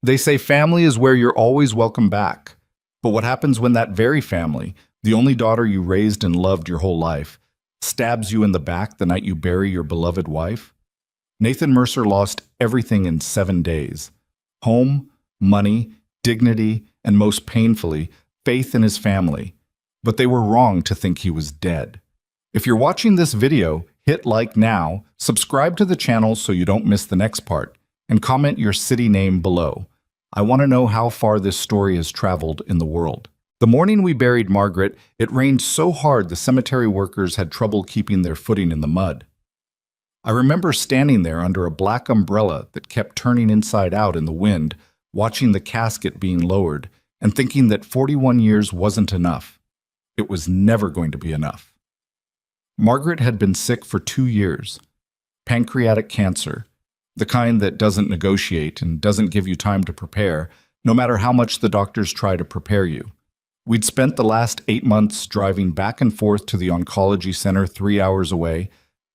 They say family is where you're always welcome back. But what happens when that very family, the only daughter you raised and loved your whole life, stabs you in the back the night you bury your beloved wife? Nathan Mercer lost everything in 7 days: home, money, dignity, and most painfully, faith in his family. But they were wrong to think he was dead. If you're watching this video, hit like now, subscribe to the channel so you don't miss the next part, and comment your city name below. I want to know how far this story has traveled in the world. The morning we buried Margaret, it rained so hard the cemetery workers had trouble keeping their footing in the mud. I remember standing there under a black umbrella that kept turning inside out in the wind, watching the casket being lowered, and thinking that 41 years wasn't enough. It was never going to be enough. Margaret had been sick for 2 years. Pancreatic cancer, the kind that doesn't negotiate and doesn't give you time to prepare, no matter how much the doctors try to prepare you. We'd spent the last 8 months driving back and forth to the oncology center 3 hours away,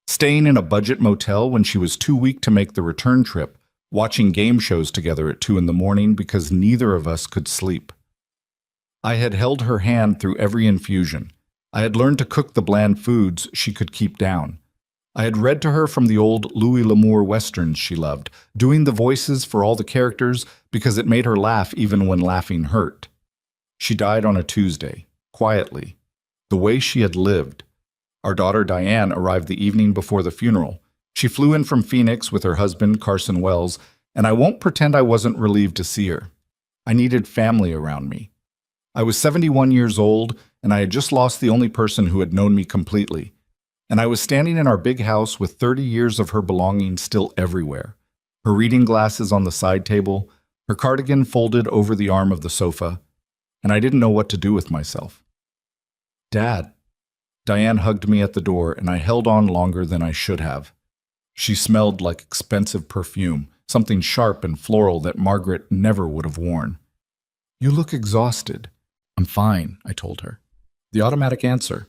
staying in a budget motel when she was too weak to make the return trip, watching game shows together at 2 in the morning because neither of us could sleep. I had held her hand through every infusion. I had learned to cook the bland foods she could keep down. I had read to her from the old Louis L'Amour westerns she loved, doing the voices for all the characters because it made her laugh even when laughing hurt. She died on a Tuesday, quietly, the way she had lived. Our daughter Diane arrived the evening before the funeral. She flew in from Phoenix with her husband, Carson Wells, and I won't pretend I wasn't relieved to see her. I needed family around me. I was 71 years old, and I had just lost the only person who had known me completely. And I was standing in our big house with 30 years of her belongings still everywhere. Her reading glasses on the side table, her cardigan folded over the arm of the sofa, and I didn't know what to do with myself. "Dad." Diane hugged me at the door, and I held on longer than I should have. She smelled like expensive perfume, something sharp and floral that Margaret never would have worn. "You look exhausted." "I'm fine," I told her. The automatic answer,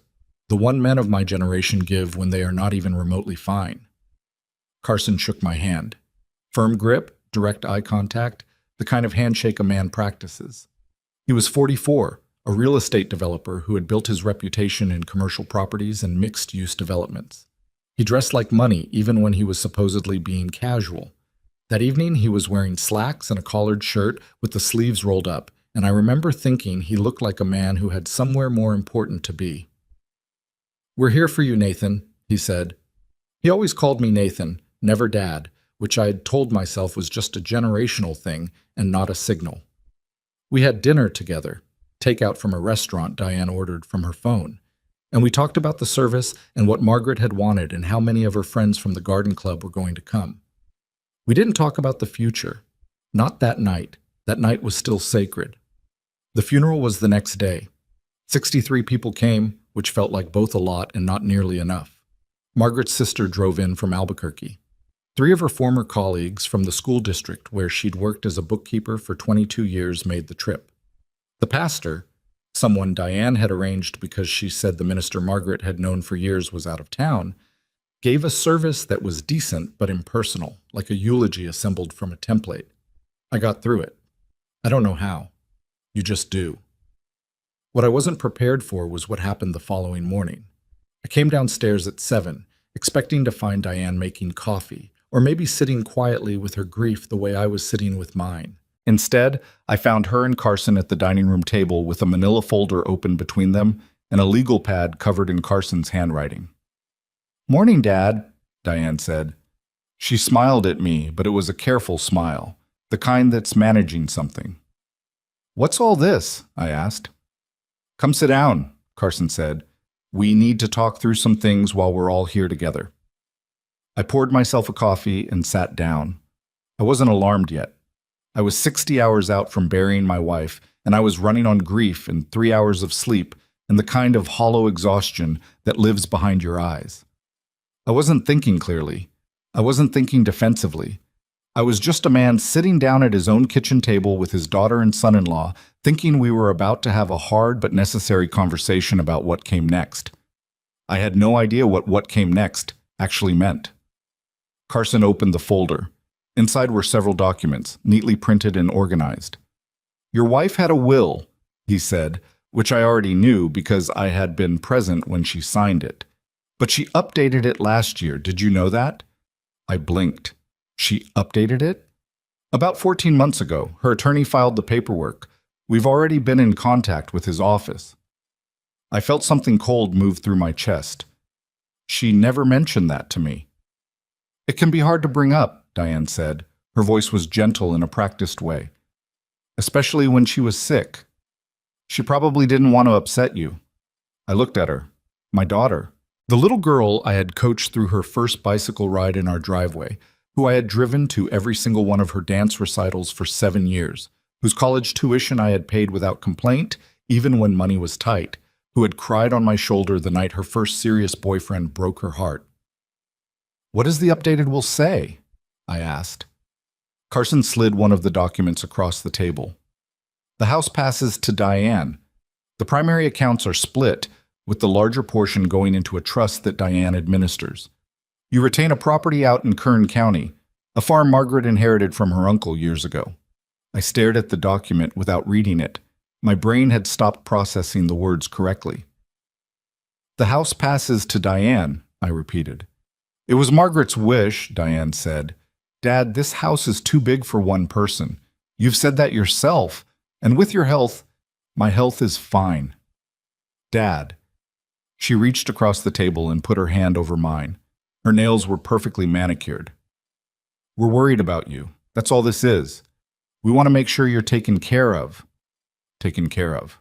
the one men of my generation give when they are not even remotely fine. Carson shook my hand. Firm grip, direct eye contact, the kind of handshake a man practices. He was 44, a real estate developer who had built his reputation in commercial properties and mixed-use developments. He dressed like money even when he was supposedly being casual. That evening he was wearing slacks and a collared shirt with the sleeves rolled up, and I remember thinking he looked like a man who had somewhere more important to be. "We're here for you, Nathan," he said. He always called me Nathan, never Dad, which I had told myself was just a generational thing and not a signal. We had dinner together, takeout from a restaurant Diane ordered from her phone, and we talked about the service and what Margaret had wanted and how many of her friends from the garden club were going to come. We didn't talk about the future. Not that night. That night was still sacred. The funeral was the next day. 63 people came, which felt like both a lot and not nearly enough. Margaret's sister drove in from Albuquerque. 3 of her former colleagues from the school district where she'd worked as a bookkeeper for 22 years made the trip. The pastor, someone Diane had arranged because she said the minister Margaret had known for years was out of town, gave a service that was decent but impersonal, like a eulogy assembled from a template. I got through it. I don't know how. You just do. What I wasn't prepared for was what happened the following morning. I came downstairs at 7, expecting to find Diane making coffee, or maybe sitting quietly with her grief the way I was sitting with mine. Instead, I found her and Carson at the dining room table with a manila folder open between them and a legal pad covered in Carson's handwriting. "Morning, Dad," Diane said. She smiled at me, but it was a careful smile, the kind that's managing something. "What's all this?" I asked. "Come sit down," Carson said. "We need to talk through some things while we're all here together." I poured myself a coffee and sat down. I wasn't alarmed yet. I was 60 hours out from burying my wife, and I was running on grief and 3 hours of sleep and the kind of hollow exhaustion that lives behind your eyes. I wasn't thinking clearly. I wasn't thinking defensively. I was just a man sitting down at his own kitchen table with his daughter and son-in-law, thinking we were about to have a hard but necessary conversation about what came next. I had no idea what came next actually meant. Carson opened the folder. Inside were several documents, neatly printed and organized. "Your wife had a will," he said, which I already knew because I had been present when she signed it. "But she updated it last year. Did you know that?" I blinked. She updated it? "About 14 months ago. Her attorney filed the paperwork. We've already been in contact with his office." I felt something cold move through my chest. She never mentioned that to me. "It can be hard to bring up," Diane said. Her voice was gentle in a practiced way. "Especially when she was sick. She probably didn't want to upset you." I looked at her. My daughter. The little girl I had coached through her first bicycle ride in our driveway, who I had driven to every single one of her dance recitals for 7 years, whose college tuition I had paid without complaint, even when money was tight, who had cried on my shoulder the night her first serious boyfriend broke her heart. "What does the updated will say?" I asked. Carson slid one of the documents across the table. "The house passes to Diane. The primary accounts are split, with the larger portion going into a trust that Diane administers. You retain a property out in Kern County, a farm Margaret inherited from her uncle years ago." I stared at the document without reading it. My brain had stopped processing the words correctly. "The house passes to Diane," I repeated. "It was Margaret's wish," Diane said. "Dad, this house is too big for one person. You've said that yourself, and with your health, my health is fine." "Dad." She reached across the table and put her hand over mine. Her nails were perfectly manicured. "We're worried about you. That's all this is. We want to make sure you're taken care of." Taken care of.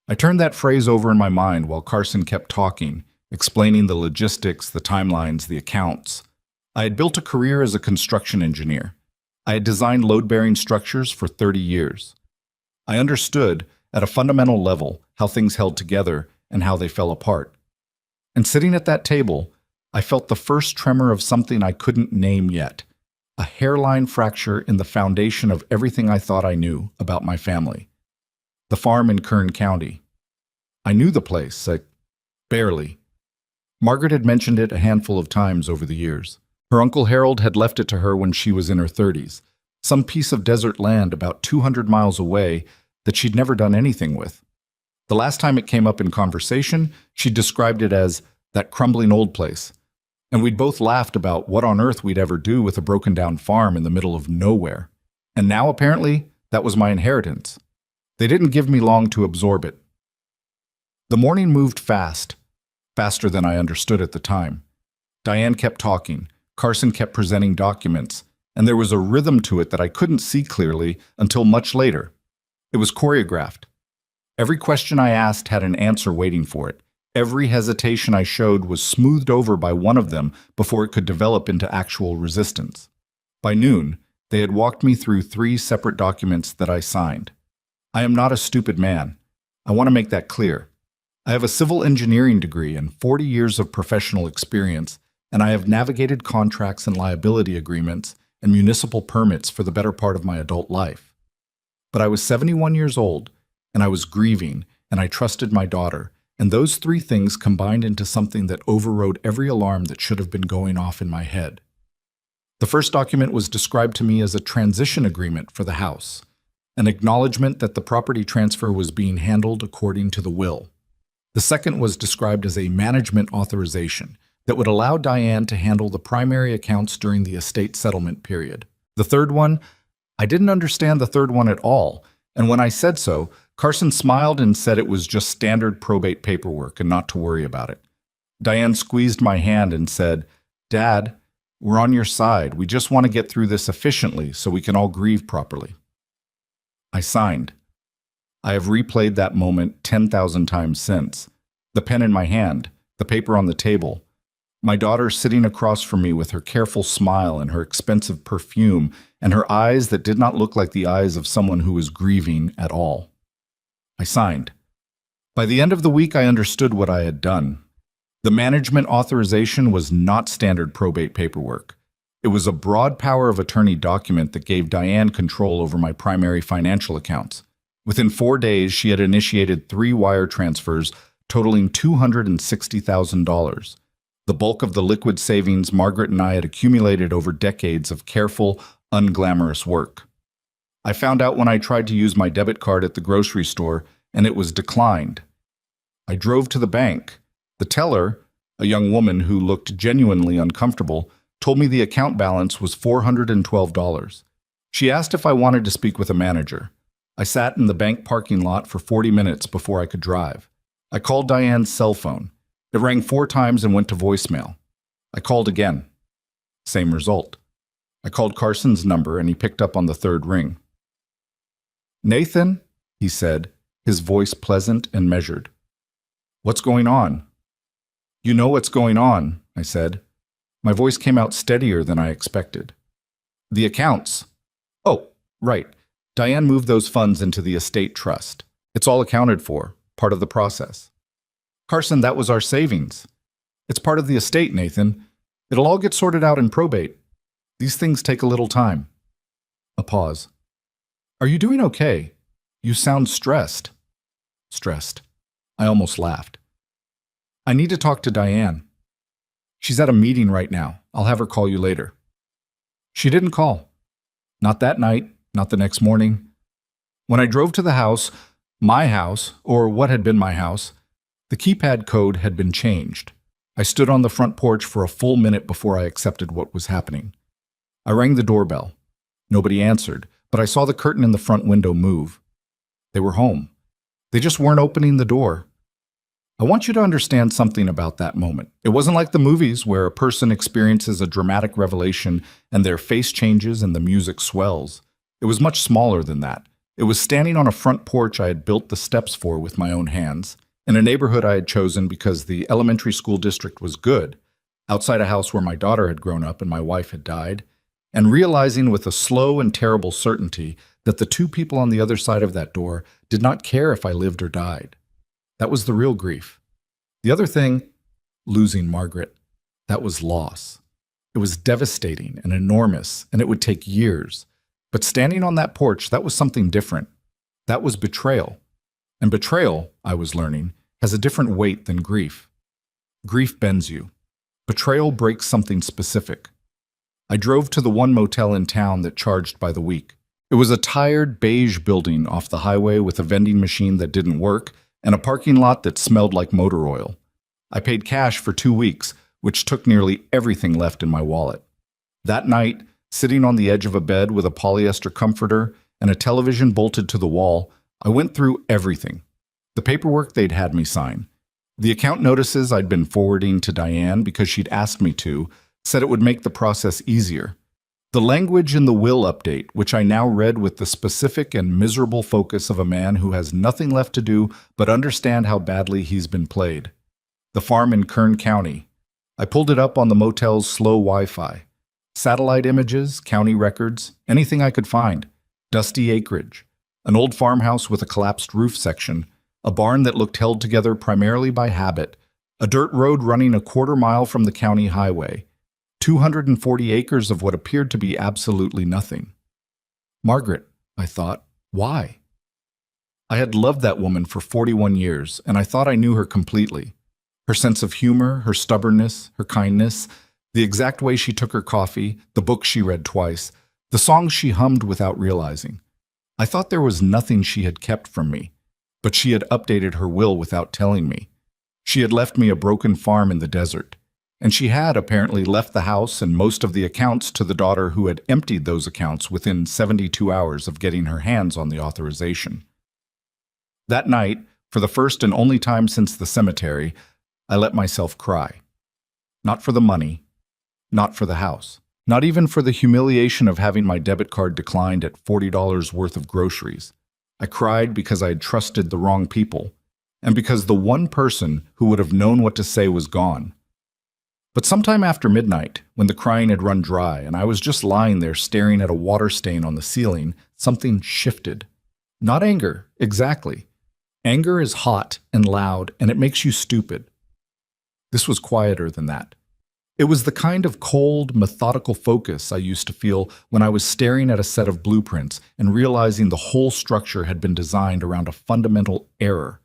I turned that phrase over in my mind while Carson kept talking, explaining the logistics, the timelines, the accounts. I had built a career as a construction engineer. I had designed load-bearing structures for 30 years. I understood, at a fundamental level, how things held together and how they fell apart. And sitting at that table, I felt the first tremor of something I couldn't name yet, a hairline fracture in the foundation of everything I thought I knew about my family. The farm in Kern County. I knew the place, barely. Margaret had mentioned it a handful of times over the years. Her Uncle Harold had left it to her when she was in her 30s, some piece of desert land about 200 miles away that she'd never done anything with. The last time it came up in conversation, she described it as that crumbling old place, and we'd both laughed about what on earth we'd ever do with a broken-down farm in the middle of nowhere. And now, apparently, that was my inheritance. They didn't give me long to absorb it. The morning moved fast, faster than I understood at the time. Diane kept talking, Carson kept presenting documents, and there was a rhythm to it that I couldn't see clearly until much later. It was choreographed. Every question I asked had an answer waiting for it. Every hesitation I showed was smoothed over by one of them before it could develop into actual resistance. By noon, they had walked me through 3 separate documents that I signed. I am not a stupid man. I want to make that clear. I have a civil engineering degree and 40 years of professional experience, and I have navigated contracts and liability agreements and municipal permits for the better part of my adult life. But I was 71 years old, and I was grieving, and I trusted my daughter, and those 3 things combined into something that overrode every alarm that should have been going off in my head. The first document was described to me as a transition agreement for the house, an acknowledgement that the property transfer was being handled according to the will. The second was described as a management authorization that would allow Diane to handle the primary accounts during the estate settlement period. The third one, I didn't understand the third one at all, and when I said so, Carson smiled and said it was just standard probate paperwork and not to worry about it. Diane squeezed my hand and said, "Dad, we're on your side. We just want to get through this efficiently so we can all grieve properly." I signed. I have replayed that moment 10,000 times since. The pen in my hand, the paper on the table, my daughter sitting across from me with her careful smile and her expensive perfume and her eyes that did not look like the eyes of someone who was grieving at all. I signed. By the end of the week, I understood what I had done. The management authorization was not standard probate paperwork. It was a broad power of attorney document that gave Diane control over my primary financial accounts. Within 4 days, she had initiated 3 wire transfers totaling $260,000. the bulk of the liquid savings Margaret and I had accumulated over decades of careful, unglamorous work. I found out when I tried to use my debit card at the grocery store, and it was declined. I drove to the bank. The teller, a young woman who looked genuinely uncomfortable, told me the account balance was $412. She asked if I wanted to speak with a manager. I sat in the bank parking lot for 40 minutes before I could drive. I called Diane's cell phone. It rang 4 times and went to voicemail. I called again. Same result. I called Carson's number and he picked up on the 3rd ring. "Nathan," he said, his voice pleasant and measured. "What's going on?" "You know what's going on," I said. My voice came out steadier than I expected. "The accounts." "Oh, right. Diane moved those funds into the estate trust. It's all accounted for, part of the process." "Carson, that was our savings." "It's part of the estate, Nathan. It'll all get sorted out in probate. These things take a little time." A pause. "Are you doing okay? You sound stressed." "Stressed." I almost laughed. "I need to talk to Diane. She's at a meeting right now. I'll have her call you later." She didn't call. Not that night, not the next morning. When I drove to the house, my house, or what had been my house, the keypad code had been changed. I stood on the front porch for a full minute before I accepted what was happening. I rang the doorbell. Nobody answered, but I saw the curtain in the front window move. They were home. They just weren't opening the door. I want you to understand something about that moment. It wasn't like the movies where a person experiences a dramatic revelation and their face changes and the music swells. It was much smaller than that. It was standing on a front porch I had built the steps for with my own hands, in a neighborhood I had chosen because the elementary school district was good, outside a house where my daughter had grown up and my wife had died, and realizing with a slow and terrible certainty that the 2 people on the other side of that door did not care if I lived or died. That was the real grief. The other thing, losing Margaret, that was loss. It was devastating and enormous, and it would take years. But standing on that porch, that was something different. That was betrayal. And betrayal, I was learning, has a different weight than grief. Grief bends you. Betrayal breaks something specific. I drove to the one motel in town that charged by the week. It was a tired beige building off the highway with a vending machine that didn't work and a parking lot that smelled like motor oil. I paid cash for 2 weeks, which took nearly everything left in my wallet. That night, sitting on the edge of a bed with a polyester comforter and a television bolted to the wall, I went through everything. The paperwork they'd had me sign, the account notices I'd been forwarding to Diane because she'd asked me to, said it would make the process easier. The language in the will update, which I now read with the specific and miserable focus of a man who has nothing left to do but understand how badly he's been played. The farm in Kern County. I pulled it up on the motel's slow Wi-Fi. Satellite images, county records, anything I could find. Dusty acreage. An old farmhouse with a collapsed roof section. A barn that looked held together primarily by habit. A dirt road running a 1/4 mile from the county highway. 240 acres of what appeared to be absolutely nothing. Margaret, I thought, why? I had loved that woman for 41 years, and I thought I knew her completely. Her sense of humor, her stubbornness, her kindness, the exact way she took her coffee, the books she read twice, the songs she hummed without realizing. I thought there was nothing she had kept from me, but she had updated her will without telling me. She had left me a broken farm in the desert. And she had apparently left the house and most of the accounts to the daughter who had emptied those accounts within 72 hours of getting her hands on the authorization. That night, for the first and only time since the cemetery, I let myself cry. Not for the money, not for the house, not even for the humiliation of having my debit card declined at $40 worth of groceries. I cried because I had trusted the wrong people, and because the one person who would have known what to say was gone. But sometime after midnight, when the crying had run dry and I was just lying there staring at a water stain on the ceiling, something shifted. Not anger, exactly. Anger is hot and loud, and it makes you stupid. This was quieter than that. It was the kind of cold, methodical focus I used to feel when I was staring at a set of blueprints and realizing the whole structure had been designed around a fundamental error.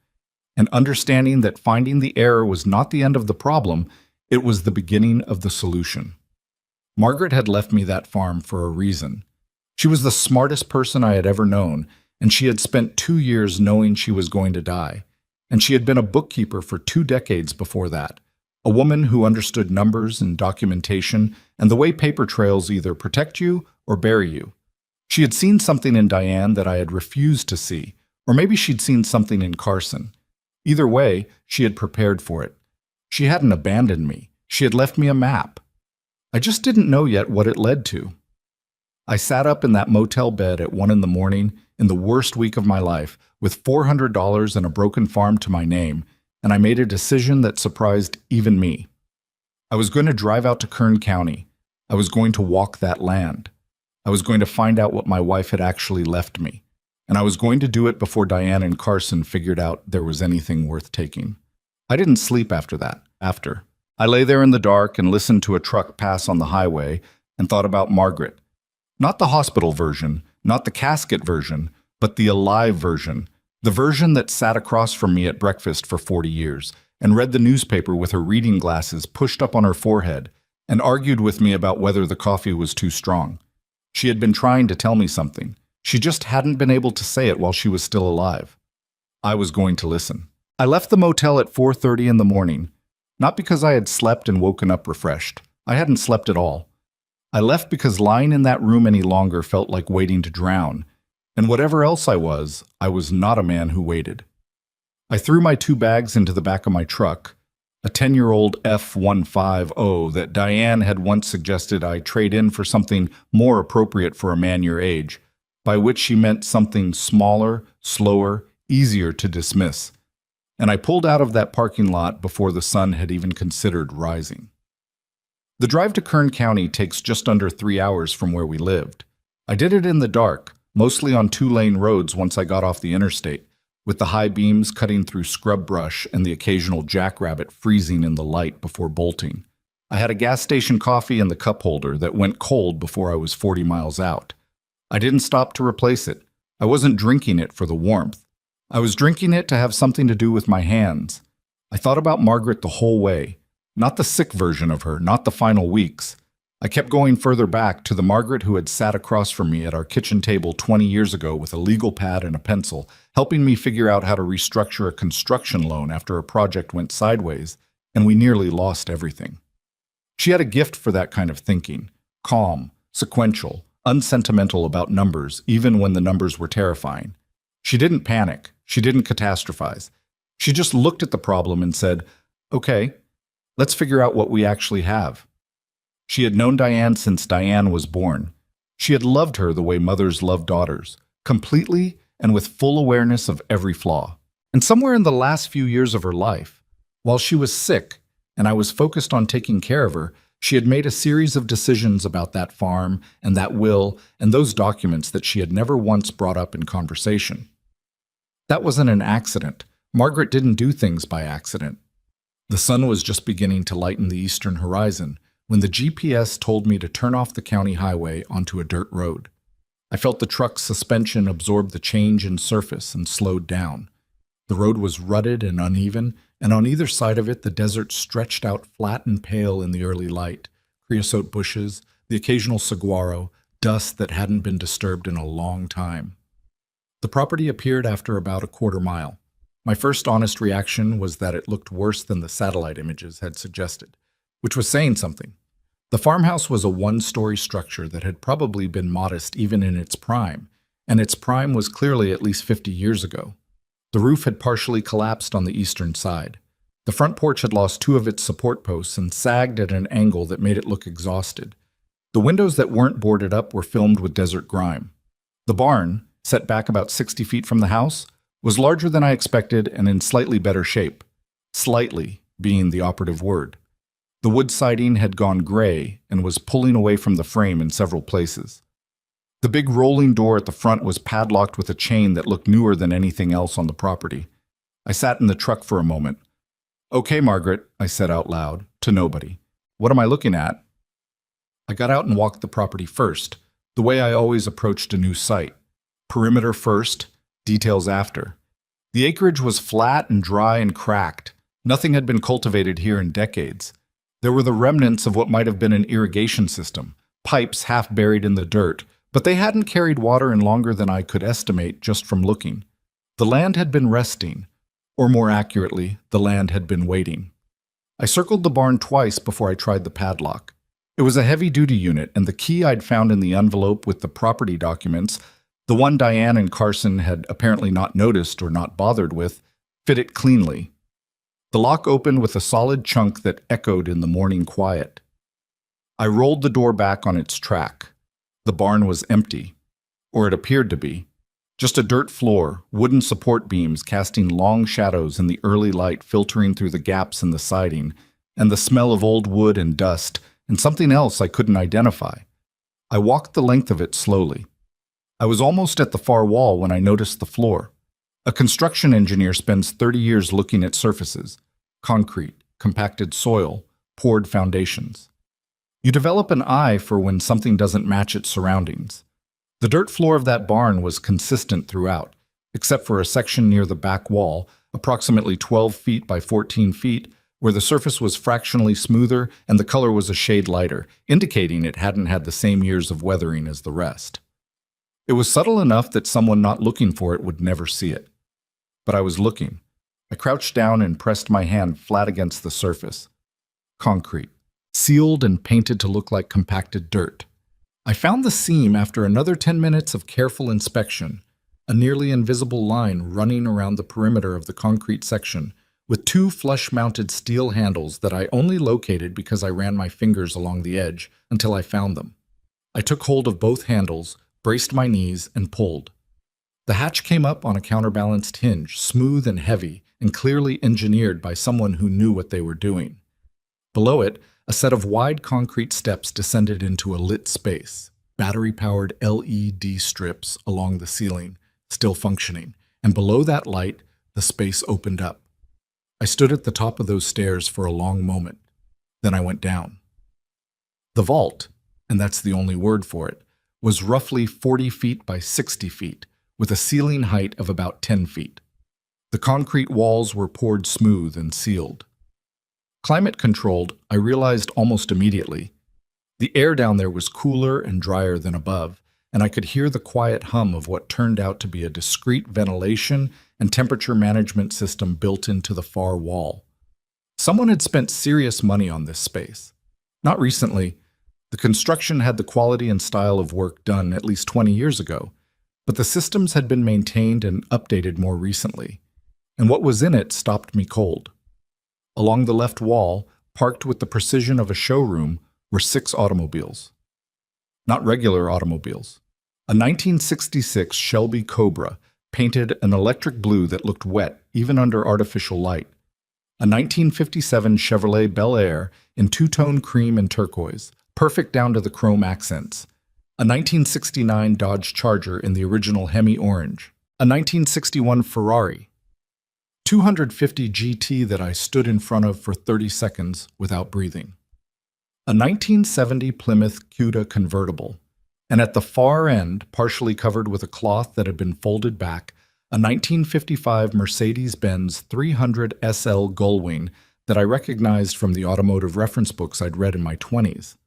And understanding that finding the error was not the end of the problem, It was the beginning of the solution. Margaret had left me that farm for a reason. She was the smartest person I had ever known, and she had spent 2 years knowing she was going to die. And she had been a bookkeeper for 2 decades before that, a woman who understood numbers and documentation and the way paper trails either protect you or bury you. She had seen something in Diane that I had refused to see, or maybe she'd seen something in Carson. Either way, she had prepared for it. She hadn't abandoned me. She had left me a map. I just didn't know yet what it led to. I sat up in that motel bed at 1 in the morning in the worst week of my life with $400 and a broken farm to my name, and I made a decision that surprised even me. I was going to drive out to Kern County. I was going to walk that land. I was going to find out what my wife had actually left me, and I was going to do it before Diane and Carson figured out there was anything worth taking. I didn't sleep after that. I lay there in the dark and listened to a truck pass on the highway and thought about Margaret. Not the hospital version, not the casket version, but the alive version, the version that sat across from me at breakfast for 40 years and read the newspaper with her reading glasses pushed up on her forehead and argued with me about whether the coffee was too strong. She had been trying to tell me something. She just hadn't been able to say it while she was still alive. I was going to listen. I left the motel at 4:30 in the morning, not because I had slept and woken up refreshed. I hadn't slept at all. I left because lying in that room any longer felt like waiting to drown, and whatever else I was not a man who waited. I threw my 2 bags into the back of my truck, a 10-year-old F-150 that Diane had once suggested I trade in for something more appropriate for a man your age, by which she meant something smaller, slower, easier to dismiss. And I pulled out of that parking lot before the sun had even considered rising. The drive to Kern County takes just under 3 hours from where we lived. I did it in the dark, mostly on 2-lane roads once I got off the interstate, with the high beams cutting through scrub brush and the occasional jackrabbit freezing in the light before bolting. I had a gas station coffee in the cup holder that went cold before I was 40 miles out. I didn't stop to replace it. I wasn't drinking it for the warmth. I was drinking it to have something to do with my hands. I thought about Margaret the whole way. Not the sick version of her, not the final weeks. I kept going further back to the Margaret who had sat across from me at our kitchen table 20 years ago with a legal pad and a pencil, helping me figure out how to restructure a construction loan after a project went sideways, and we nearly lost everything. She had a gift for that kind of thinking, calm, sequential, unsentimental about numbers, even when the numbers were terrifying. She didn't panic. She didn't catastrophize. She just looked at the problem and said, okay, let's figure out what we actually have. She had known Diane since Diane was born. She had loved her the way mothers love daughters, completely and with full awareness of every flaw. And somewhere in the last few years of her life, while she was sick and I was focused on taking care of her, she had made a series of decisions about that farm and that will and those documents that she had never once brought up in conversation. That wasn't an accident. Margaret didn't do things by accident. The sun was just beginning to lighten the eastern horizon when the GPS told me to turn off the county highway onto a dirt road. I felt the truck's suspension absorb the change in surface and slowed down. The road was rutted and uneven, and on either side of it the desert stretched out flat and pale in the early light, creosote bushes, the occasional saguaro, dust that hadn't been disturbed in a long time. The property appeared after about a quarter mile. My first honest reaction was that it looked worse than the satellite images had suggested, which was saying something. The farmhouse was a 1-story structure that had probably been modest even in its prime, and its prime was clearly at least 50 years ago. The roof had partially collapsed on the eastern side. The front porch had lost 2 of its support posts and sagged at an angle that made it look exhausted. The windows that weren't boarded up were filmed with desert grime. The barn, set back about 60 feet from the house, was larger than I expected and in slightly better shape. Slightly being the operative word. The wood siding had gone gray and was pulling away from the frame in several places. The big rolling door at the front was padlocked with a chain that looked newer than anything else on the property. I sat in the truck for a moment. "Okay, Margaret," I said out loud, to nobody. "What am I looking at?" I got out and walked the property first, the way I always approached a new site. Perimeter first, details after. The acreage was flat and dry and cracked. Nothing had been cultivated here in decades. There were the remnants of what might have been an irrigation system, pipes half buried in the dirt, but they hadn't carried water in longer than I could estimate just from looking. The land had been resting, or more accurately, the land had been waiting. I circled the barn twice before I tried the padlock. It was a heavy-duty unit, and the key I'd found in the envelope with the property documents, the one Diane and Carson had apparently not noticed or not bothered with, fit it cleanly. The lock opened with a solid chunk that echoed in the morning quiet. I rolled the door back on its track. The barn was empty, or it appeared to be. Just a dirt floor, wooden support beams casting long shadows in the early light filtering through the gaps in the siding, and the smell of old wood and dust, and something else I couldn't identify. I walked the length of it slowly. I was almost at the far wall when I noticed the floor. A construction engineer spends 30 years looking at surfaces: concrete, compacted soil, poured foundations. You develop an eye for when something doesn't match its surroundings. The dirt floor of that barn was consistent throughout, except for a section near the back wall, approximately 12 feet by 14 feet, where the surface was fractionally smoother and the color was a shade lighter, indicating it hadn't had the same years of weathering as the rest. It was subtle enough that someone not looking for it would never see it. But I was looking. I crouched down and pressed my hand flat against the surface. Concrete, sealed and painted to look like compacted dirt. I found the seam after another 10 minutes of careful inspection, a nearly invisible line running around the perimeter of the concrete section, with two flush-mounted steel handles that I only located because I ran my fingers along the edge until I found them. I took hold of both handles, braced my knees, and pulled. The hatch came up on a counterbalanced hinge, smooth and heavy, and clearly engineered by someone who knew what they were doing. Below it, a set of wide concrete steps descended into a lit space, battery-powered LED strips along the ceiling, still functioning, and below that light, the space opened up. I stood at the top of those stairs for a long moment. Then I went down. The vault, and that's the only word for it, was roughly 40 feet by 60 feet, with a ceiling height of about 10 feet. The concrete walls were poured smooth and sealed. Climate-controlled, I realized almost immediately. The air down there was cooler and drier than above, and I could hear the quiet hum of what turned out to be a discrete ventilation and temperature management system built into the far wall. Someone had spent serious money on this space. Not recently. The construction had the quality and style of work done at least 20 years ago, but the systems had been maintained and updated more recently, and what was in it stopped me cold. Along the left wall, parked with the precision of a showroom, were 6 automobiles. Not regular automobiles. A 1966 Shelby Cobra, painted an electric blue that looked wet even under artificial light. A 1957 Chevrolet Bel Air in two-tone cream and turquoise, perfect down to the chrome accents. A 1969 Dodge Charger in the original Hemi orange. A 1961 Ferrari 250 GT that I stood in front of for 30 seconds without breathing. A 1970 Plymouth Cuda convertible, and at the far end, partially covered with a cloth that had been folded back, a 1955 Mercedes-Benz 300 SL Gullwing that I recognized from the automotive reference books I'd read in my 20s.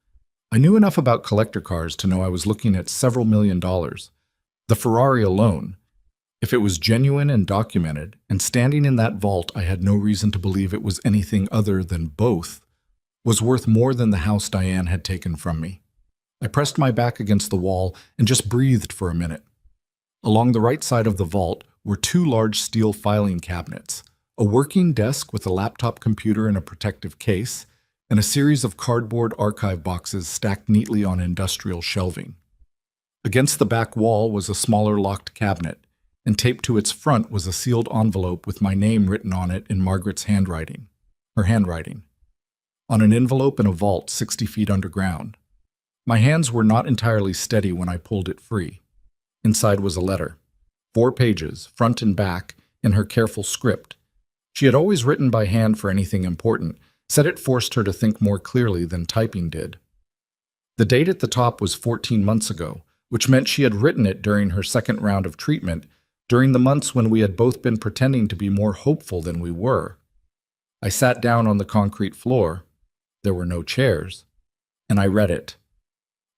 I knew enough about collector cars to know I was looking at several $1,000,000. The Ferrari alone, if it was genuine and documented, and standing in that vault I had no reason to believe it was anything other than both, was worth more than the house Diane had taken from me. I pressed my back against the wall and just breathed for a minute. Along the right side of the vault were 2 large steel filing cabinets, a working desk with a laptop computer in a protective case, and a series of cardboard archive boxes stacked neatly on industrial shelving. Against the back wall was a smaller locked cabinet, and taped to its front was a sealed envelope with my name written on it in Margaret's handwriting. Her handwriting. On an envelope in a vault 60 feet underground. My hands were not entirely steady when I pulled it free. Inside was a letter. 4 pages, front and back, in her careful script. She had always written by hand for anything important, said it forced her to think more clearly than typing did. The date at the top was 14 months ago, which meant she had written it during her second round of treatment, during the months when we had both been pretending to be more hopeful than we were. I sat down on the concrete floor. There were no chairs, and I read it.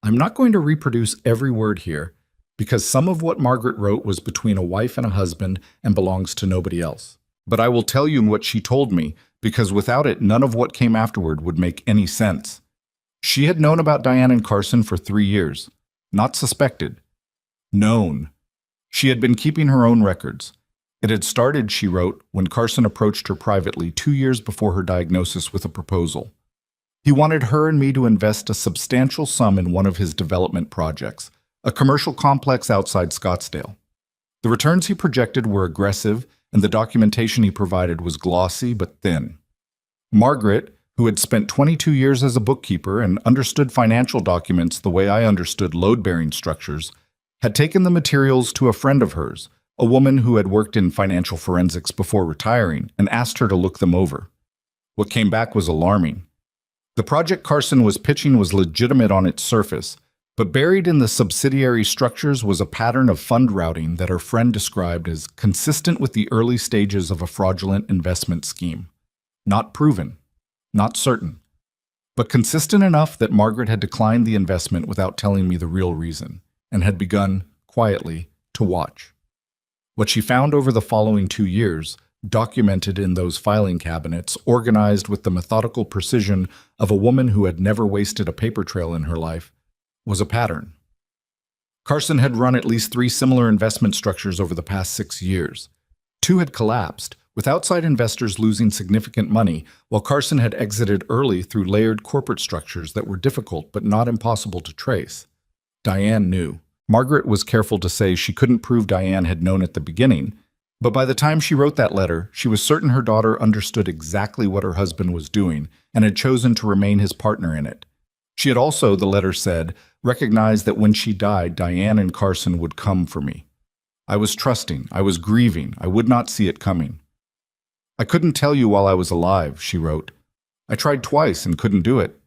I'm not going to reproduce every word here, because some of what Margaret wrote was between a wife and a husband and belongs to nobody else. But I will tell you what she told me, because without it, none of what came afterward would make any sense. She had known about Diane and Carson for 3 years. Not suspected. Known. She had been keeping her own records. It had started, she wrote, when Carson approached her privately 2 years before her diagnosis with a proposal. He wanted her and me to invest a substantial sum in one of his development projects, a commercial complex outside Scottsdale. The returns he projected were aggressive, and the documentation he provided was glossy but thin. Margaret, who had spent 22 years as a bookkeeper and understood financial documents the way I understood load-bearing structures, had taken the materials to a friend of hers, a woman who had worked in financial forensics before retiring, and asked her to look them over. What came back was alarming. The project Carson was pitching was legitimate on its surface, but buried in the subsidiary structures was a pattern of fund routing that her friend described as consistent with the early stages of a fraudulent investment scheme. Not proven, not certain, but consistent enough that Margaret had declined the investment without telling me the real reason, and had begun, quietly, to watch. What she found over the following 2 years, documented in those filing cabinets, organized with the methodical precision of a woman who had never wasted a paper trail in her life, was a pattern. Carson had run at least 3 similar investment structures over the past 6 years. 2 had collapsed, with outside investors losing significant money, while Carson had exited early through layered corporate structures that were difficult but not impossible to trace. Diane knew. Margaret was careful to say she couldn't prove Diane had known at the beginning, but by the time she wrote that letter, she was certain her daughter understood exactly what her husband was doing and had chosen to remain his partner in it. She had also, the letter said, recognized that when she died, Diane and Carson would come for me. I was trusting, I was grieving, I would not see it coming. I couldn't tell you while I was alive, she wrote. I tried twice and couldn't do it.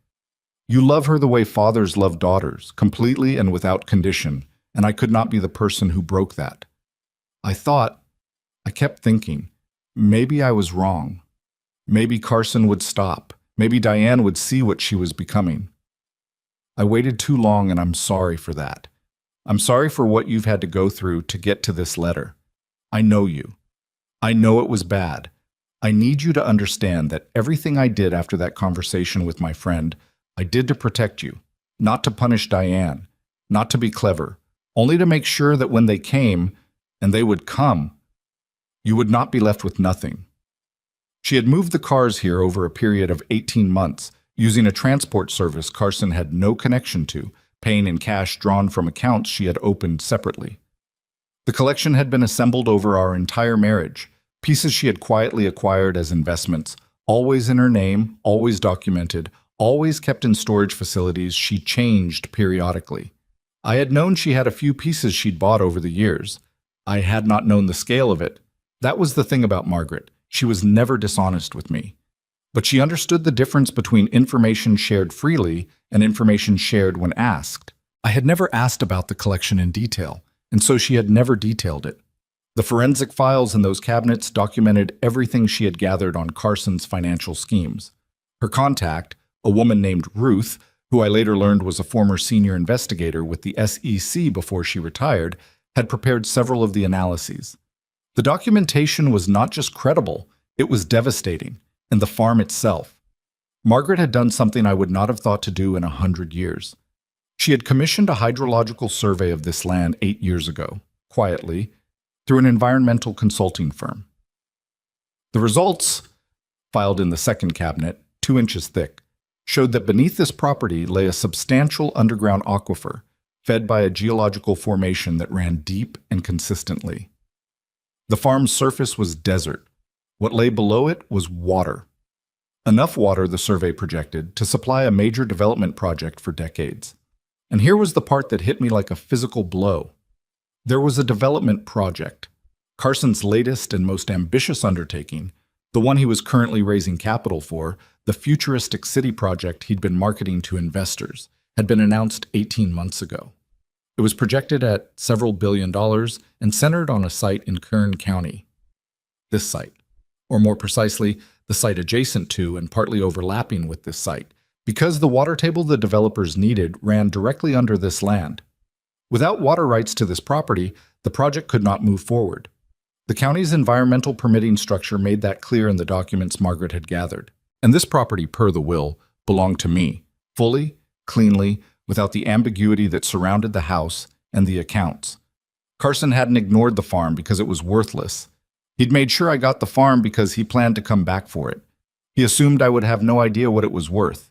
You love her the way fathers love daughters, completely and without condition, and I could not be the person who broke that. I kept thinking, maybe I was wrong. Maybe Carson would stop. Maybe Diane would see what she was becoming. I waited too long, and I'm sorry for that. I'm sorry for what you've had to go through to get to this letter. I know you. I know it was bad. I need you to understand that everything I did after that conversation with my friend, I did to protect you, not to punish Diane, not to be clever, only to make sure that when they came, and they would come, you would not be left with nothing. She had moved the cars here over a period of 18 months, using a transport service Carson had no connection to, paying in cash drawn from accounts she had opened separately. The collection had been assembled over our entire marriage, pieces she had quietly acquired as investments, always in her name, always documented, always kept in storage facilities she changed periodically. I had known she had a few pieces she'd bought over the years. I had not known the scale of it. That was the thing about Margaret. She was never dishonest with me. But she understood the difference between information shared freely and information shared when asked. I had never asked about the collection in detail, and so she had never detailed it. The forensic files in those cabinets documented everything she had gathered on Carson's financial schemes. Her contact, a woman named Ruth, who I later learned was a former senior investigator with the SEC before she retired, had prepared several of the analyses. The documentation was not just credible, it was devastating, and the farm itself. Margaret had done something I would not have thought to do in 100 years. She had commissioned a hydrological survey of this land 8 years ago, quietly, through an environmental consulting firm. The results, filed in the second cabinet, 2 inches thick, showed that beneath this property lay a substantial underground aquifer, fed by a geological formation that ran deep and consistently. The farm's surface was desert. What lay below it was water. Enough water, the survey projected, to supply a major development project for decades. And here was the part that hit me like a physical blow. There was a development project, Carson's latest and most ambitious undertaking, the one he was currently raising capital for, the futuristic city project he'd been marketing to investors, had been announced 18 months ago. It was projected at several $billion and centered on a site in Kern County. This site, or more precisely, the site adjacent to and partly overlapping with this site, Because the water table the developers needed ran directly under this land. Without water rights to this property, the project could not move forward. The county's environmental permitting structure made that clear in the documents Margaret had gathered. And this property, per the will, belonged to me, fully, cleanly, without the ambiguity that surrounded the house and the accounts. Carson hadn't ignored the farm because it was worthless. He'd made sure I got the farm because he planned to come back for it. He assumed I would have no idea what it was worth.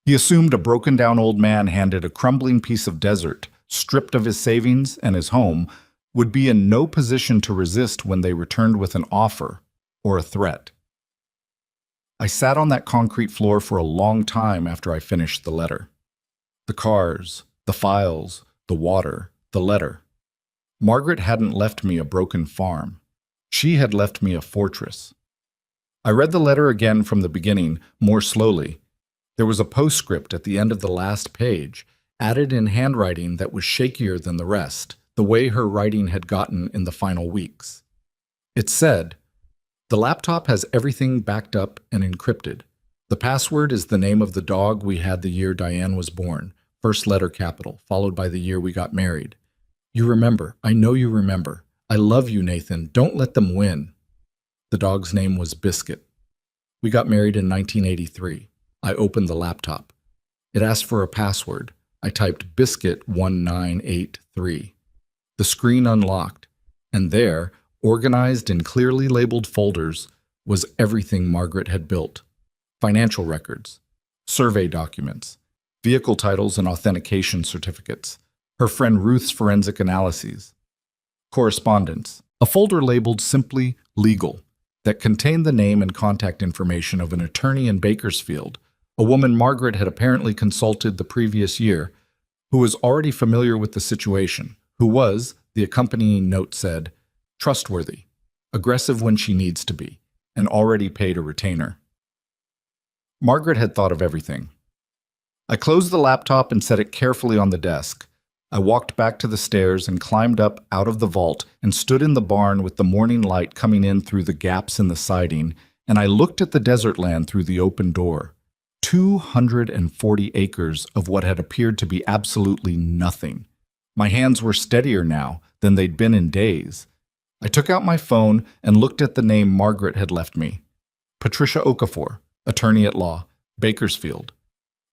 He assumed a broken-down old man handed a crumbling piece of desert, stripped of his savings and his home, would be in no position to resist when they returned with an offer or a threat. I sat on that concrete floor for a long time after I finished the letter. The cars, the files, the water, the letter. Margaret hadn't left me a broken farm. She had left me a fortress. I read the letter again from the beginning, more slowly. There was a postscript at the end of the last page, added in handwriting that was shakier than the rest, the way her writing had gotten in the final weeks. It said, "The laptop has everything backed up and encrypted. The password is the name of the dog we had the year Diane was born, first letter capital, followed by the year we got married. You remember, I know you remember. I love you, Nathan. Don't let them win." The dog's name was Biscuit. We got married in 1983. I opened the laptop. It asked for a password. I typed Biscuit1983. The screen unlocked, and there, organized in clearly labeled folders, was everything Margaret had built. Financial records, survey documents, vehicle titles and authentication certificates, her friend Ruth's forensic analyses, correspondence, a folder labeled simply legal that contained the name and contact information of an attorney in Bakersfield, a woman Margaret had apparently consulted the previous year, who was already familiar with the situation, who was, the accompanying note said, trustworthy, aggressive when she needs to be, and already paid a retainer. Margaret had thought of everything. I closed the laptop and set it carefully on the desk. I walked back to the stairs and climbed up out of the vault and stood in the barn with the morning light coming in through the gaps in the siding, and I looked at the desert land through the open door. 240 acres of what had appeared to be absolutely nothing. My hands were steadier now than they'd been in days. I took out my phone and looked at the name Margaret had left me. Patricia Okafor, attorney at law, Bakersfield.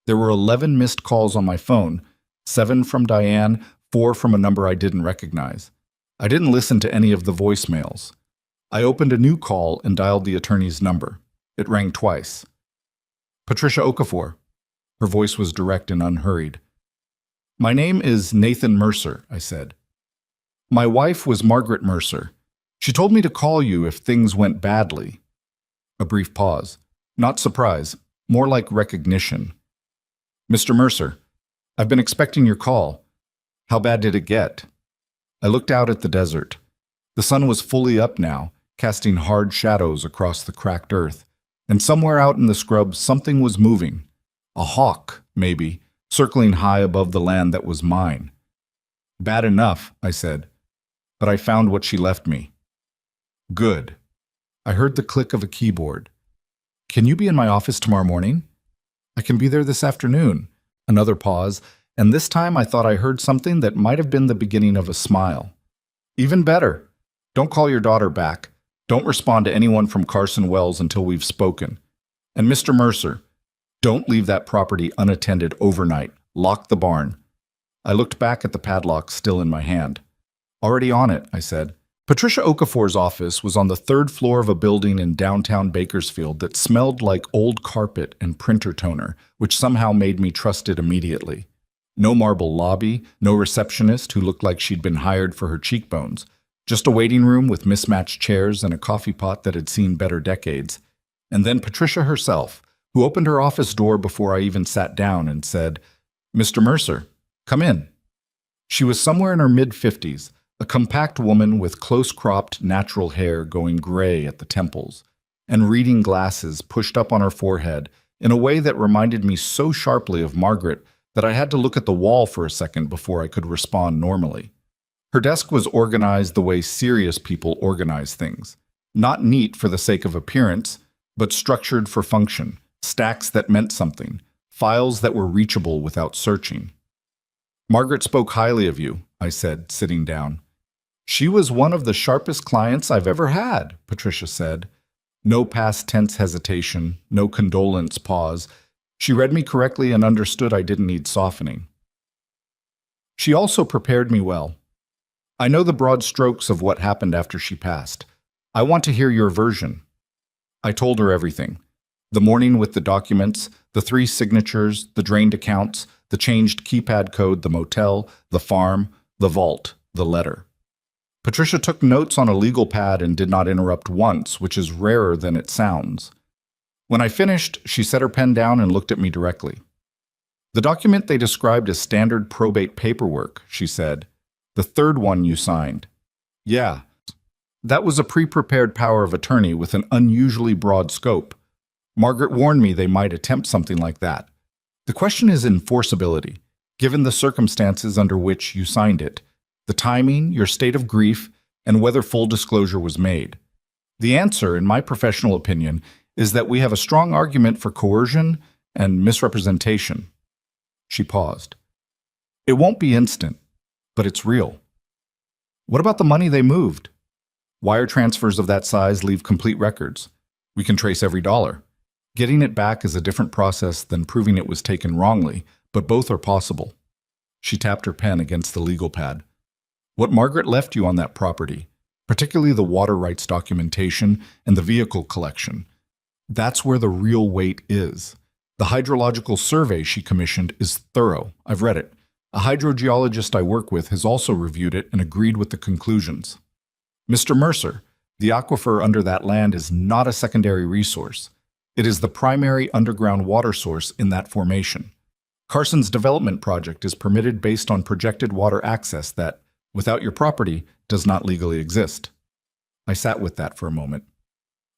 There were 11 missed calls on my phone, 7 from Diane, 4 from a number I didn't recognize. I didn't listen to any of the voicemails. I opened a new call and dialed the attorney's number. It rang twice. Patricia Okafor. Her voice was direct and unhurried. "My name is Nathan Mercer," I said. "My wife was Margaret Mercer. She told me to call you if things went badly." A brief pause. Not surprise, more like recognition. "Mr. Mercer, I've been expecting your call. How bad did it get?" I looked out at the desert. The sun was fully up now, casting hard shadows across the cracked earth, and somewhere out in the scrub something was moving. A hawk, maybe, circling high above the land that was mine. "Bad enough," I said, "but I found what she left me." "Good." I heard the click of a keyboard. "Can you be in my office tomorrow morning?" "I can be there this afternoon." Another pause, and this time I thought I heard something that might have been the beginning of a smile. "Even better. Don't call your daughter back. Don't respond to anyone from Carson Wells until we've spoken. And Mr. Mercer, don't leave that property unattended overnight. Lock the barn." I looked back at the padlock still in my hand. "Already on it," I said. Patricia Okafor's office was on the 3rd floor of a building in downtown Bakersfield that smelled like old carpet and printer toner, which somehow made me trust it immediately. No marble lobby, no receptionist who looked like she'd been hired for her cheekbones. Just a waiting room with mismatched chairs and a coffee pot that had seen better decades. And then Patricia herself, who opened her office door before I even sat down and said, "Mr. Mercer, come in." She was somewhere in her mid-50s, a compact woman with close-cropped natural hair going gray at the temples, and reading glasses pushed up on her forehead in a way that reminded me so sharply of Margaret that I had to look at the wall for a second before I could respond normally. Her desk was organized the way serious people organize things. Not neat for the sake of appearance, but structured for function, stacks that meant something, files that were reachable without searching. Margaret spoke highly of you, I said, sitting down. She was one of the sharpest clients I've ever had, Patricia said. No past tense hesitation, no condolence pause. She read me correctly and understood I didn't need softening. She also prepared me well. I know the broad strokes of what happened after she passed. I want to hear your version. I told her everything. The morning with the documents, the 3 signatures, the drained accounts, the changed keypad code, the motel, the farm, the vault, the letter. Patricia took notes on a legal pad and did not interrupt once, which is rarer than it sounds. When I finished, she set her pen down and looked at me directly. The document they described as standard probate paperwork, she said. The 3rd one you signed. Yeah. That was a pre-prepared power of attorney with an unusually broad scope. Margaret warned me they might attempt something like that. The question is enforceability, given the circumstances under which you signed it, the timing, your state of grief, and whether full disclosure was made. The answer, in my professional opinion, is that we have a strong argument for coercion and misrepresentation. She paused. It won't be instant, but it's real. What about the money they moved? Wire transfers of that size leave complete records. We can trace every dollar. Getting it back is a different process than proving it was taken wrongly, but both are possible. She tapped her pen against the legal pad. What Margaret left you on that property, particularly the water rights documentation and the vehicle collection, that's where the real weight is. The hydrological survey she commissioned is thorough. I've read it. A hydrogeologist I work with has also reviewed it and agreed with the conclusions. Mr. Mercer, the aquifer under that land is not a secondary resource. It is the primary underground water source in that formation. Carson's development project is permitted based on projected water access that, without your property, does not legally exist. I sat with that for a moment.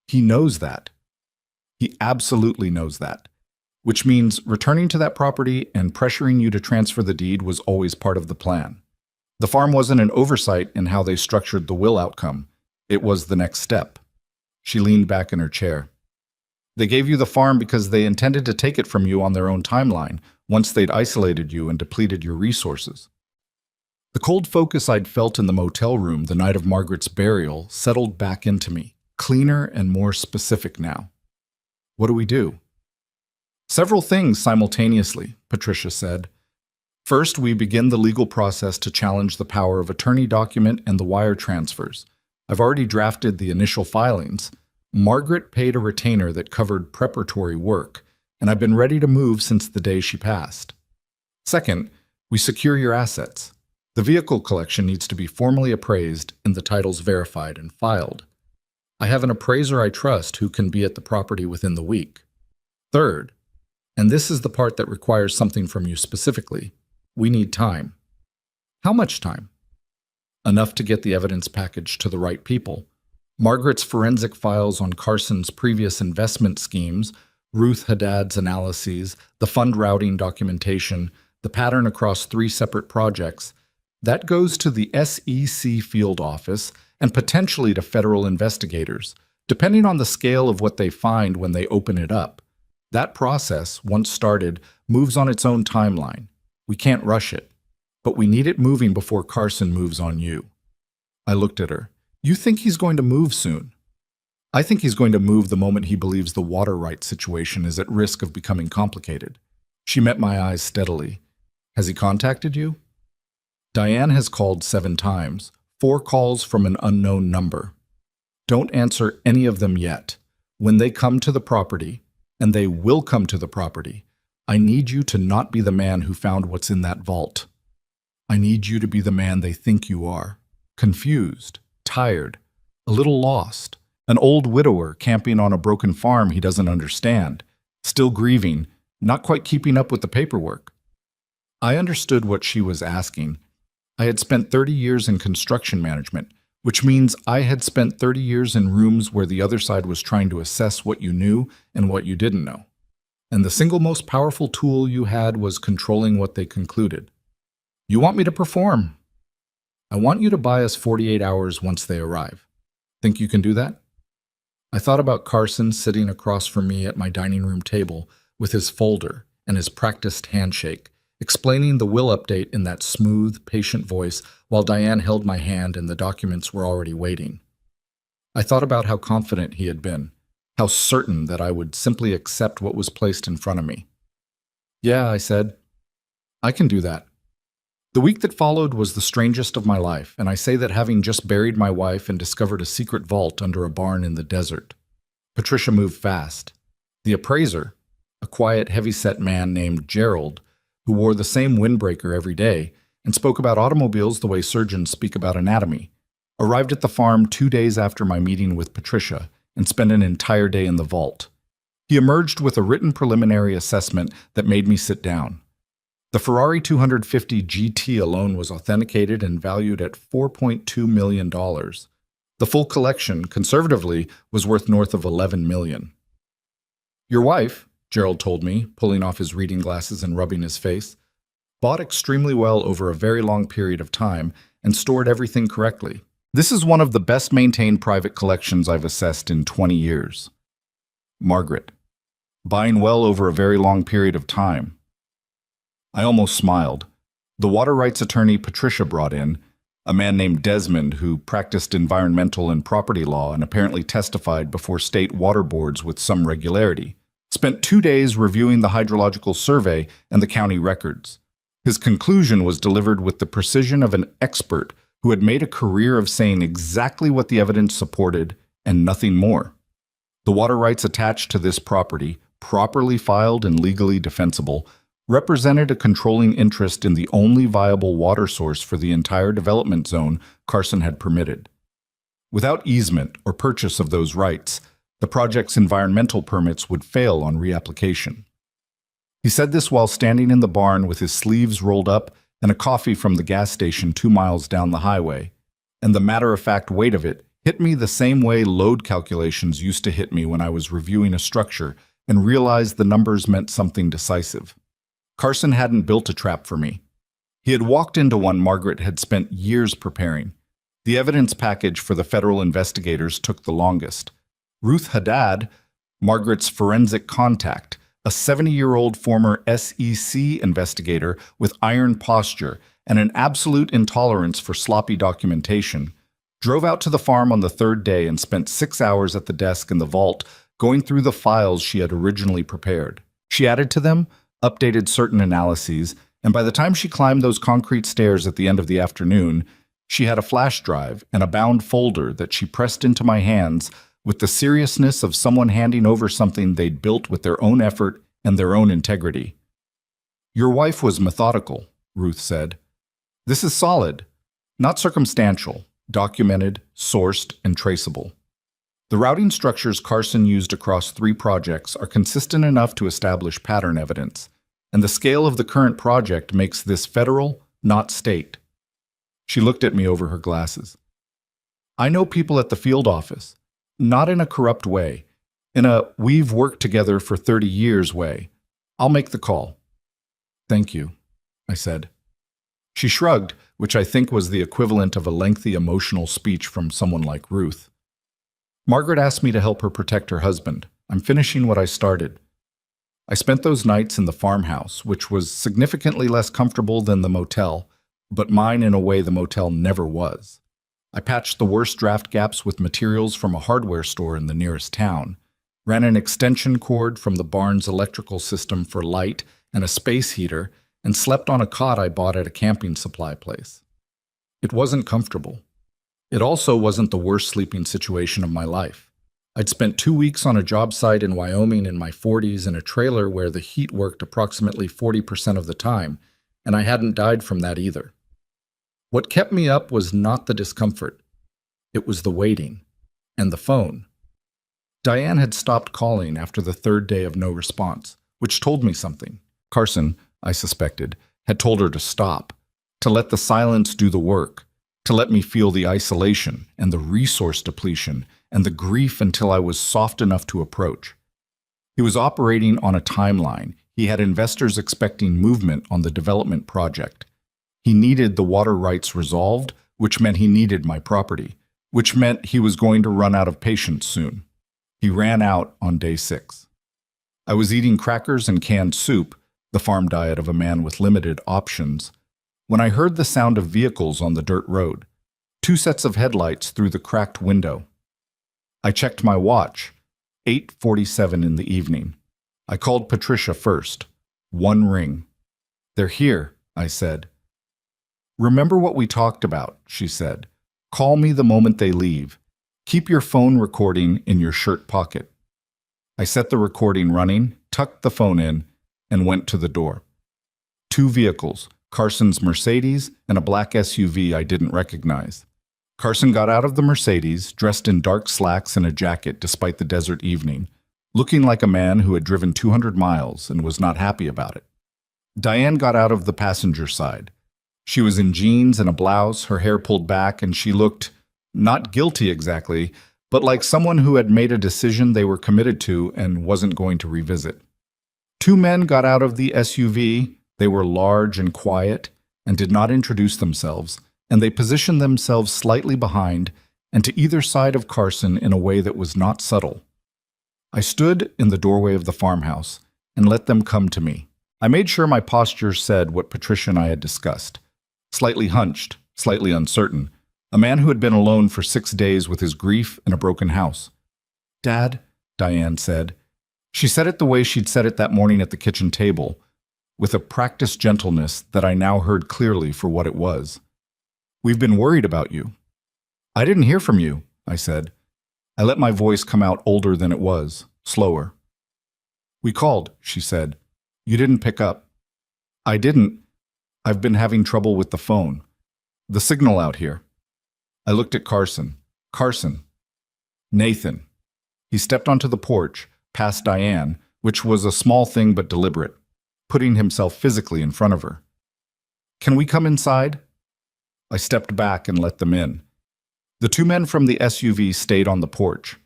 He knows that. He absolutely knows that. Which means returning to that property and pressuring you to transfer the deed was always part of the plan. The farm wasn't an oversight in how they structured the will outcome. It was the next step. She leaned back in her chair. They gave you the farm because they intended to take it from you on their own timeline, once they'd isolated you and depleted your resources. The cold focus I'd felt in the motel room the night of Margaret's burial settled back into me, cleaner and more specific now. What do we do? Several things simultaneously, Patricia said. First, we begin the legal process to challenge the power of attorney document and the wire transfers. I've already drafted the initial filings. Margaret paid a retainer that covered preparatory work, and I've been ready to move since the day she passed. Second, we secure your assets. The vehicle collection needs to be formally appraised and the titles verified and filed. I have an appraiser I trust who can be at the property within the week. Third, and this is the part that requires something from you specifically, we need time. How much time? Enough to get the evidence package to the right people. Margaret's forensic files on Carson's previous investment schemes, Ruth Haddad's analyses, the fund routing documentation, the pattern across 3 separate projects, that goes to the SEC field office and potentially to federal investigators, depending on the scale of what they find when they open it up. That process, once started, moves on its own timeline. We can't rush it, but we need it moving before Carson moves on you. I looked at her. You think he's going to move soon? I think he's going to move the moment he believes the water rights situation is at risk of becoming complicated. She met my eyes steadily. Has he contacted you? Diane has called 7 times, 4 calls from an unknown number. Don't answer any of them yet. When they come to the property, and they will come to the property, I need you to not be the man who found what's in that vault. I need you to be the man they think you are. Confused, tired, a little lost, an old widower camping on a broken farm he doesn't understand, still grieving, not quite keeping up with the paperwork. I understood what she was asking. I had spent 30 years in construction management, which means I had spent 30 years in rooms where the other side was trying to assess what you knew and what you didn't know. And the single most powerful tool you had was controlling what they concluded. You want me to perform? I want you to buy us 48 hours once they arrive. Think you can do that? I thought about Carson sitting across from me at my dining room table with his folder and his practiced handshake, explaining the will update in that smooth, patient voice while Diane held my hand and the documents were already waiting. I thought about how confident he had been, how certain that I would simply accept what was placed in front of me. "Yeah," I said, "I can do that." The week that followed was the strangest of my life, and I say that having just buried my wife and discovered a secret vault under a barn in the desert. Patricia moved fast. The appraiser, a quiet, heavy-set man named Gerald, who wore the same windbreaker every day and spoke about automobiles the way surgeons speak about anatomy, arrived at the farm 2 days after my meeting with Patricia and spent an entire day in the vault. He emerged with a written preliminary assessment that made me sit down. The Ferrari 250 GT alone was authenticated and valued at $4.2 million. The full collection, conservatively, was worth north of $11 million. "Your wife," Gerald told me, pulling off his reading glasses and rubbing his face, "bought extremely well over a very long period of time and stored everything correctly. This is one of the best-maintained private collections I've assessed in 20 years. Margaret, buying well over a very long period of time. I almost smiled. The water rights attorney Patricia brought in, a man named Desmond who practiced environmental and property law and apparently testified before state water boards with some regularity, spent 2 days reviewing the hydrological survey and the county records. His conclusion was delivered with the precision of an expert who had made a career of saying exactly what the evidence supported and nothing more. The water rights attached to this property, properly filed and legally defensible, represented a controlling interest in the only viable water source for the entire development zone Carson had permitted. Without easement or purchase of those rights, the project's environmental permits would fail on reapplication. He said this while standing in the barn with his sleeves rolled up and a coffee from the gas station 2 miles down the highway, and the matter-of-fact weight of it hit me the same way load calculations used to hit me when I was reviewing a structure and realized the numbers meant something decisive. Carson hadn't built a trap for me. He had walked into one Margaret had spent years preparing. The evidence package for the federal investigators took the longest. Ruth Haddad, Margaret's forensic contact, a 70-year-old former SEC investigator with iron posture and an absolute intolerance for sloppy documentation, drove out to the farm on the 3rd day and spent 6 hours at the desk in the vault going through the files she had originally prepared. She added to them, updated certain analyses, and by the time she climbed those concrete stairs at the end of the afternoon, she had a flash drive and a bound folder that she pressed into my hands with the seriousness of someone handing over something they'd built with their own effort and their own integrity. "Your wife was methodical," Ruth said. "This is solid, not circumstantial, documented, sourced, and traceable. The routing structures Carson used across 3 projects are consistent enough to establish pattern evidence, and the scale of the current project makes this federal, not state." She looked at me over her glasses. "I know people at the field office, not in a corrupt way, in a we've worked together for 30 years way. I'll make the call." "Thank you," I said. She shrugged, which I think was the equivalent of a lengthy emotional speech from someone like Ruth. "Margaret asked me to help her protect her husband. I'm finishing what I started." I spent those nights in the farmhouse, which was significantly less comfortable than the motel, but mine in a way the motel never was. I patched the worst draft gaps with materials from a hardware store in the nearest town, ran an extension cord from the barn's electrical system for light and a space heater, and slept on a cot I bought at a camping supply place. It wasn't comfortable. It also wasn't the worst sleeping situation of my life. I'd spent 2 weeks on a job site in Wyoming in my 40s in a trailer where the heat worked approximately 40% of the time, and I hadn't died from that either. What kept me up was not the discomfort. It was the waiting and the phone. Diane had stopped calling after the 3rd day of no response, which told me something. Carson, I suspected, had told her to stop, to let the silence do the work, to let me feel the isolation and the resource depletion and the grief until I was soft enough to approach. He was operating on a timeline. He had investors expecting movement on the development project. He needed the water rights resolved, which meant he needed my property, which meant he was going to run out of patience soon. He ran out on day 6. I was eating crackers and canned soup, the farm diet of a man with limited options, when I heard the sound of vehicles on the dirt road, two sets of headlights through the cracked window. I checked my watch, 8:47 in the evening. I called Patricia first. One ring. "They're here," I said. "Remember what we talked about," she said. "Call me the moment they leave. Keep your phone recording in your shirt pocket." I set the recording running, tucked the phone in, and went to the door. Two vehicles, Carson's Mercedes and a black SUV I didn't recognize. Carson got out of the Mercedes, dressed in dark slacks and a jacket despite the desert evening, looking like a man who had driven 200 miles and was not happy about it. Diane got out of the passenger side. She was in jeans and a blouse, her hair pulled back, and she looked not guilty exactly, but like someone who had made a decision they were committed to and wasn't going to revisit. Two men got out of the SUV. They were large and quiet and did not introduce themselves, and they positioned themselves slightly behind and to either side of Carson in a way that was not subtle. I stood in the doorway of the farmhouse and let them come to me. I made sure my posture said what Patricia and I had discussed. Slightly hunched, slightly uncertain, a man who had been alone for 6 days with his grief and a broken house. "Dad," Diane said. She said it the way she'd said it that morning at the kitchen table, with a practiced gentleness that I now heard clearly for what it was. "We've been worried about you." "I didn't hear from you," I said. I let my voice come out older than it was, slower. "We called," she said. "You didn't pick up." "I didn't. I've been having trouble with the phone. The signal out here." I looked at Carson. Carson. Nathan. He stepped onto the porch, past Diane, which was a small thing but deliberate, putting himself physically in front of her. "Can we come inside?" I stepped back and let them in. The two men from the SUV stayed on the porch.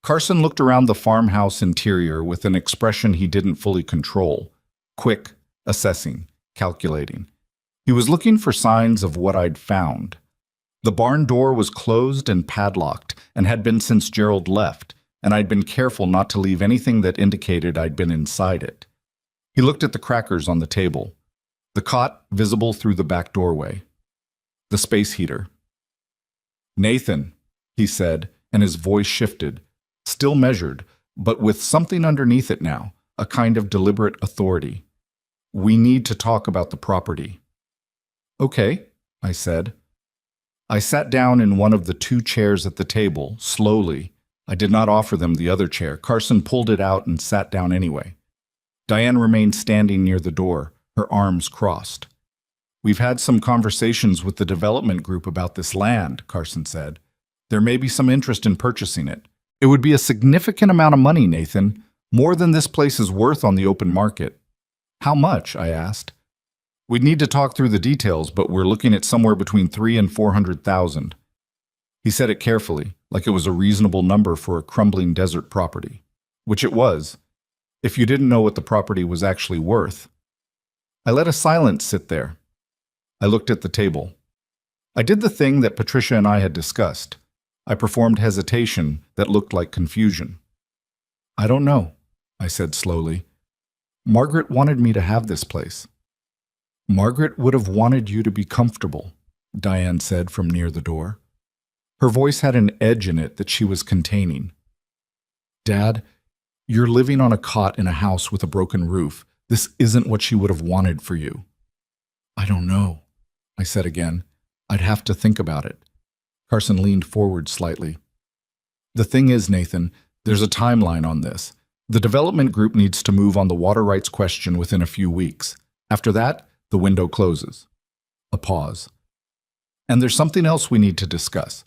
Carson looked around the farmhouse interior with an expression he didn't fully control. Quick, assessing, calculating. He was looking for signs of what I'd found. The barn door was closed and padlocked, and had been since Gerald left, and I'd been careful not to leave anything that indicated I'd been inside it. He looked at the crackers on the table, the cot visible through the back doorway, the space heater. "Nathan," he said, and his voice shifted, still measured, but with something underneath it now, a kind of deliberate authority. "We need to talk about the property." "Okay," I said. I sat down in one of the two chairs at the table, slowly. I did not offer them the other chair. Carson pulled it out and sat down anyway. Diane remained standing near the door, her arms crossed. "We've had some conversations with the development group about this land," Carson said. "There may be some interest in purchasing it. It would be a significant amount of money, Nathan, more than this place is worth on the open market." "How much?" I asked. "We'd need to talk through the details, but we're looking at somewhere between 300,000 and 400,000. He said it carefully, like it was a reasonable number for a crumbling desert property, which it was, if you didn't know what the property was actually worth. I let a silence sit there. I looked at the table. I did the thing that Patricia and I had discussed. I performed hesitation that looked like confusion. "I don't know," I said slowly. "Margaret wanted me to have this place." "Margaret would have wanted you to be comfortable," Diane said from near the door. Her voice had an edge in it that she was containing. "Dad, you're living on a cot in a house with a broken roof. This isn't what she would have wanted for you." "I don't know," I said again. "I'd have to think about it." Carson leaned forward slightly. "The thing is, Nathan, there's a timeline on this. The development group needs to move on the water rights question within a few weeks. After that, the window closes." A pause. "And there's something else we need to discuss.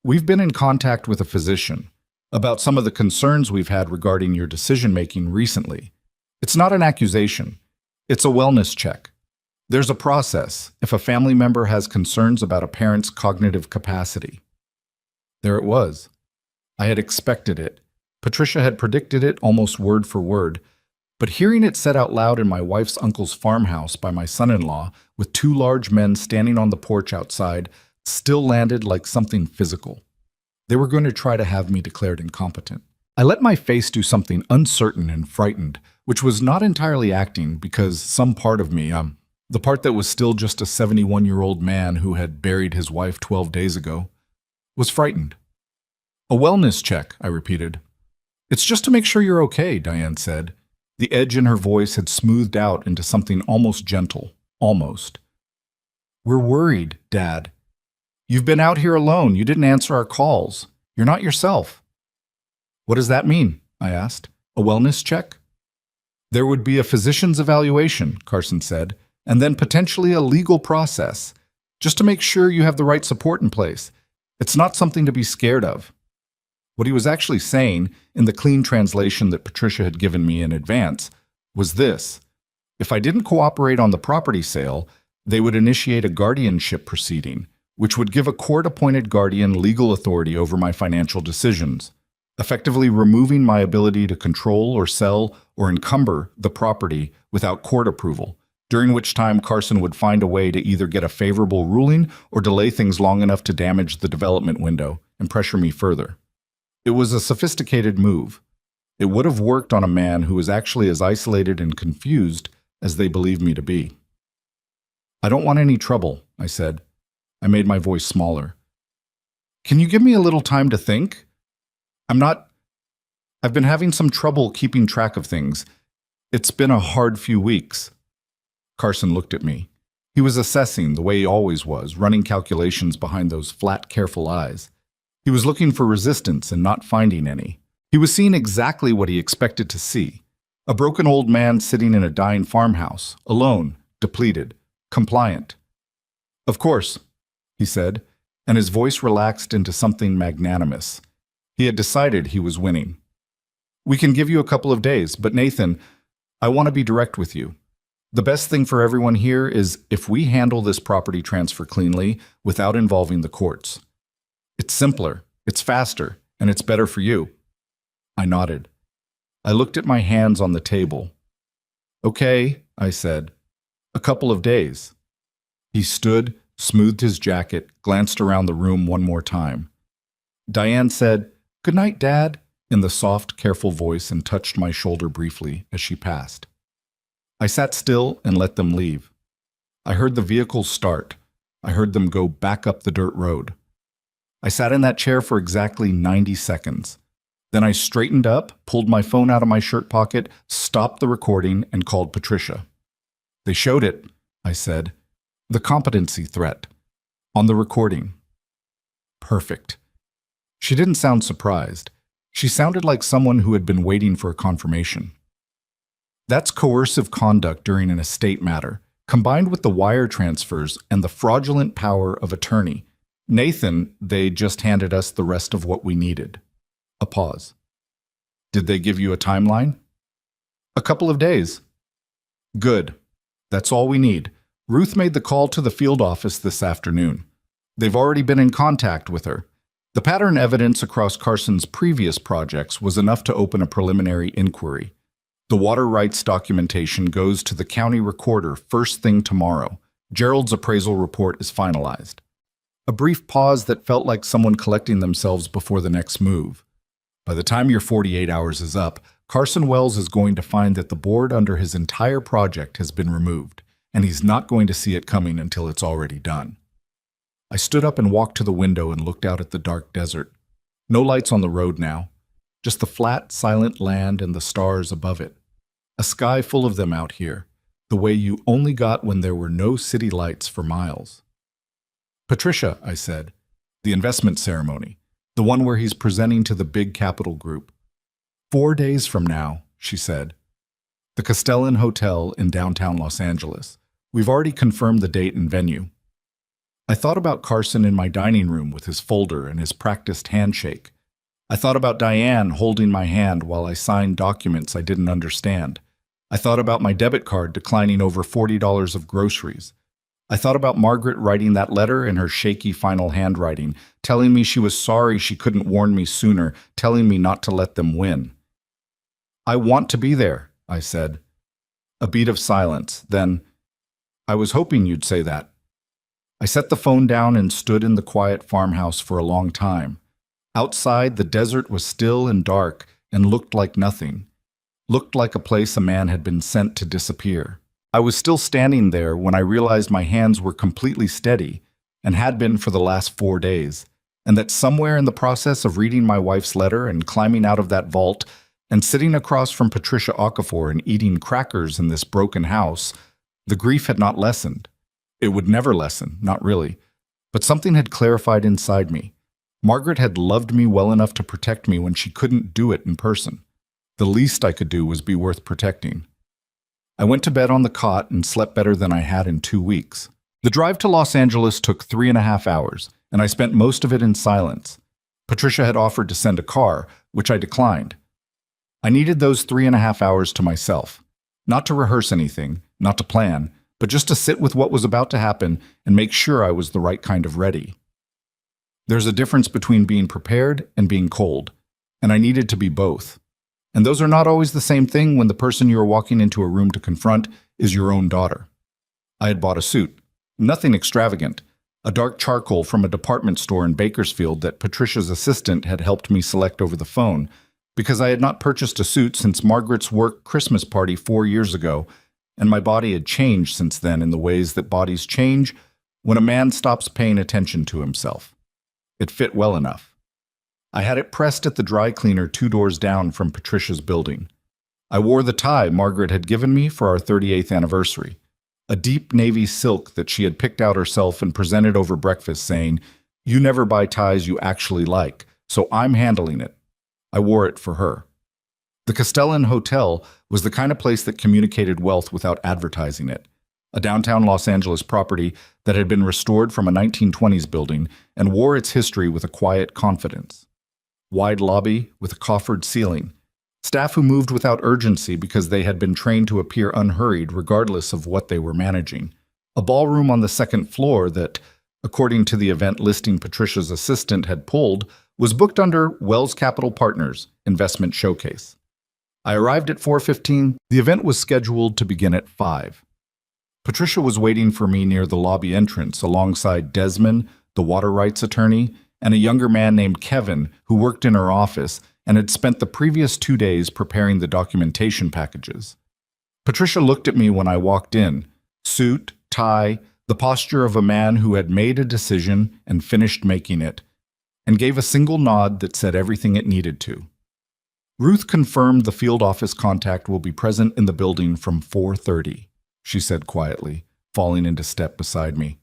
We've been in contact with a physician about some of the concerns we've had regarding your decision-making recently. It's not an accusation. It's a wellness check. There's a process if a family member has concerns about a parent's cognitive capacity." There it was. I had expected it. Patricia had predicted it almost word for word. But hearing it said out loud in my wife's uncle's farmhouse by my son-in-law, with two large men standing on the porch outside, still landed like something physical. They were going to try to have me declared incompetent. I let my face do something uncertain and frightened, which was not entirely acting because some part of me, the part that was still just a 71-year-old man who had buried his wife 12 days ago, was frightened. A wellness check, I repeated. It's just to make sure you're okay, Diane said. The edge in her voice had smoothed out into something almost gentle. Almost. We're worried, Dad. You've been out here alone. You didn't answer our calls. You're not yourself. What does that mean? I asked. A wellness check? There would be a physician's evaluation, Carson said, and then potentially a legal process, just to make sure you have the right support in place. It's not something to be scared of. What he was actually saying, in the clean translation that Patricia had given me in advance, was this. If I didn't cooperate on the property sale, they would initiate a guardianship proceeding, which would give a court-appointed guardian legal authority over my financial decisions, effectively removing my ability to control or sell or encumber the property without court approval, during which time Carson would find a way to either get a favorable ruling or delay things long enough to damage the development window and pressure me further. It was a sophisticated move. It would have worked on a man who was actually as isolated and confused as they believed me to be. I don't want any trouble, I said. I made my voice smaller. Can you give me a little time to think? I've been having some trouble keeping track of things. It's been a hard few weeks. Carson looked at me. He was assessing the way he always was, running calculations behind those flat, careful eyes. He was looking for resistance and not finding any. He was seeing exactly what he expected to see. A broken old man sitting in a dying farmhouse, alone, depleted, compliant. Of course, he said, and his voice relaxed into something magnanimous. He had decided he was winning. We can give you a couple of days, but Nathan, I want to be direct with you. The best thing for everyone here is if we handle this property transfer cleanly without involving the courts. It's simpler, it's faster, and it's better for you. I nodded. I looked at my hands on the table. Okay, I said. A couple of days. He stood, smoothed his jacket, glanced around the room one more time. Diane said, "Good night, Dad," in the soft, careful voice and touched my shoulder briefly as she passed. I sat still and let them leave. I heard the vehicles start. I heard them go back up the dirt road. I sat in that chair for exactly 90 seconds. Then I straightened up, pulled my phone out of my shirt pocket, stopped the recording, and called Patricia. They showed it, I said. The competency threat. On the recording. Perfect. She didn't sound surprised. She sounded like someone who had been waiting for a confirmation. That's coercive conduct during an estate matter, combined with the wire transfers and the fraudulent power of attorney. Nathan, they just handed us the rest of what we needed. A pause. Did they give you a timeline? A couple of days. Good. That's all we need. Ruth made the call to the field office this afternoon. They've already been in contact with her. The pattern evidence across Carson's previous projects was enough to open a preliminary inquiry. The water rights documentation goes to the county recorder first thing tomorrow. Gerald's appraisal report is finalized. A brief pause that felt like someone collecting themselves before the next move. By the time your 48 hours is up, Carson Wells is going to find that the board under his entire project has been removed, and he's not going to see it coming until it's already done. I stood up and walked to the window and looked out at the dark desert. No lights on the road now, just the flat, silent land and the stars above it. A sky full of them out here, the way you only got when there were no city lights for miles. Patricia, I said, the investment ceremony, the one where he's presenting to the big capital group. 4 days from now, she said. The Castellan Hotel in downtown Los Angeles. We've already confirmed the date and venue. I thought about Carson in my dining room with his folder and his practiced handshake. I thought about Diane holding my hand while I signed documents I didn't understand. I thought about my debit card declining over $40 of groceries. I thought about Margaret writing that letter in her shaky final handwriting, telling me she was sorry she couldn't warn me sooner, telling me not to let them win. I want to be there, I said. A beat of silence, then, I was hoping you'd say that. I set the phone down and stood in the quiet farmhouse for a long time. Outside, the desert was still and dark, and looked like nothing. Looked like a place a man had been sent to disappear. I was still standing there when I realized my hands were completely steady, and had been for the last 4 days, and that somewhere in the process of reading my wife's letter and climbing out of that vault and sitting across from Patricia Okafor and eating crackers in this broken house, the grief had not lessened. It would never lessen, not really. But something had clarified inside me. Margaret had loved me well enough to protect me when she couldn't do it in person. The least I could do was be worth protecting. I went to bed on the cot and slept better than I had in 2 weeks. The drive to Los Angeles took 3.5 hours, and I spent most of it in silence. Patricia had offered to send a car, which I declined. I needed those 3.5 hours to myself. Not to rehearse anything, not to plan, but just to sit with what was about to happen and make sure I was the right kind of ready. There's a difference between being prepared and being cold, and I needed to be both. And those are not always the same thing when the person you are walking into a room to confront is your own daughter. I had bought a suit. Nothing extravagant. A dark charcoal from a department store in Bakersfield that Patricia's assistant had helped me select over the phone, because I had not purchased a suit since Margaret's work Christmas party 4 years ago, and my body had changed since then in the ways that bodies change when a man stops paying attention to himself. It fit well enough. I had it pressed at the dry cleaner 2 doors down from Patricia's building. I wore the tie Margaret had given me for our 38th anniversary, a deep navy silk that she had picked out herself and presented over breakfast saying, "You never buy ties you actually like, so I'm handling it." I wore it for her. The Castellan Hotel was the kind of place that communicated wealth without advertising it. A downtown Los Angeles property that had been restored from a 1920s building and wore its history with a quiet confidence. Wide lobby with a coffered ceiling. Staff who moved without urgency because they had been trained to appear unhurried regardless of what they were managing. A ballroom on the second floor that, according to the event listing Patricia's assistant had pulled, was booked under Wells Capital Partners Investment Showcase. I arrived at 4:15. The event was scheduled to begin at 5. Patricia was waiting for me near the lobby entrance alongside Desmond, the water rights attorney, and a younger man named Kevin who worked in her office and had spent the previous 2 days preparing the documentation packages. Patricia looked at me when I walked in, suit, tie, the posture of a man who had made a decision and finished making it, and gave a single nod that said everything it needed to. "Ruth confirmed the field office contact will be present in the building from 4:30, she said quietly, falling into step beside me.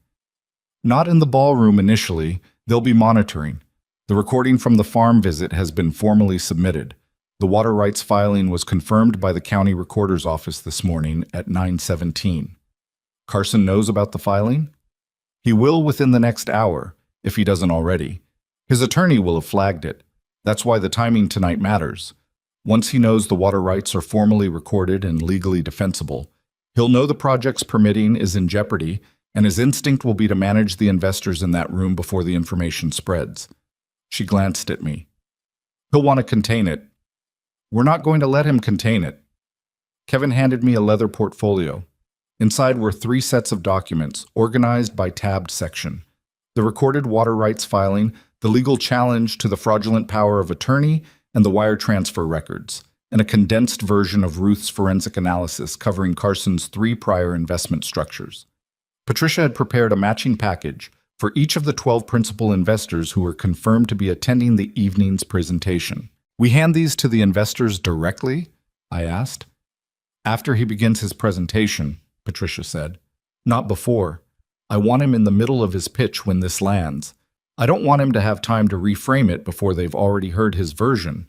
"Not in the ballroom initially, they'll be monitoring. The recording from the farm visit has been formally submitted. The water rights filing was confirmed by the county recorder's office this morning at 9:17. Carson knows about the filing? He will within the next hour, if he doesn't already. His attorney will have flagged it. That's why the timing tonight matters. Once he knows the water rights are formally recorded and legally defensible, he'll know the project's permitting is in jeopardy, and his instinct will be to manage the investors in that room before the information spreads." She glanced at me. "He'll want to contain it." "We're not going to let him contain it." Kevin handed me a leather portfolio. Inside were 3 sets of documents, organized by tabbed section. The recorded water rights filing, the legal challenge to the fraudulent power of attorney, and the wire transfer records, and a condensed version of Ruth's forensic analysis covering Carson's 3 prior investment structures. Patricia had prepared a matching package for each of the 12 principal investors who were confirmed to be attending the evening's presentation. "We hand these to the investors directly?" I asked. "After he begins his presentation," Patricia said. "Not before. I want him in the middle of his pitch when this lands. I don't want him to have time to reframe it before they've already heard his version."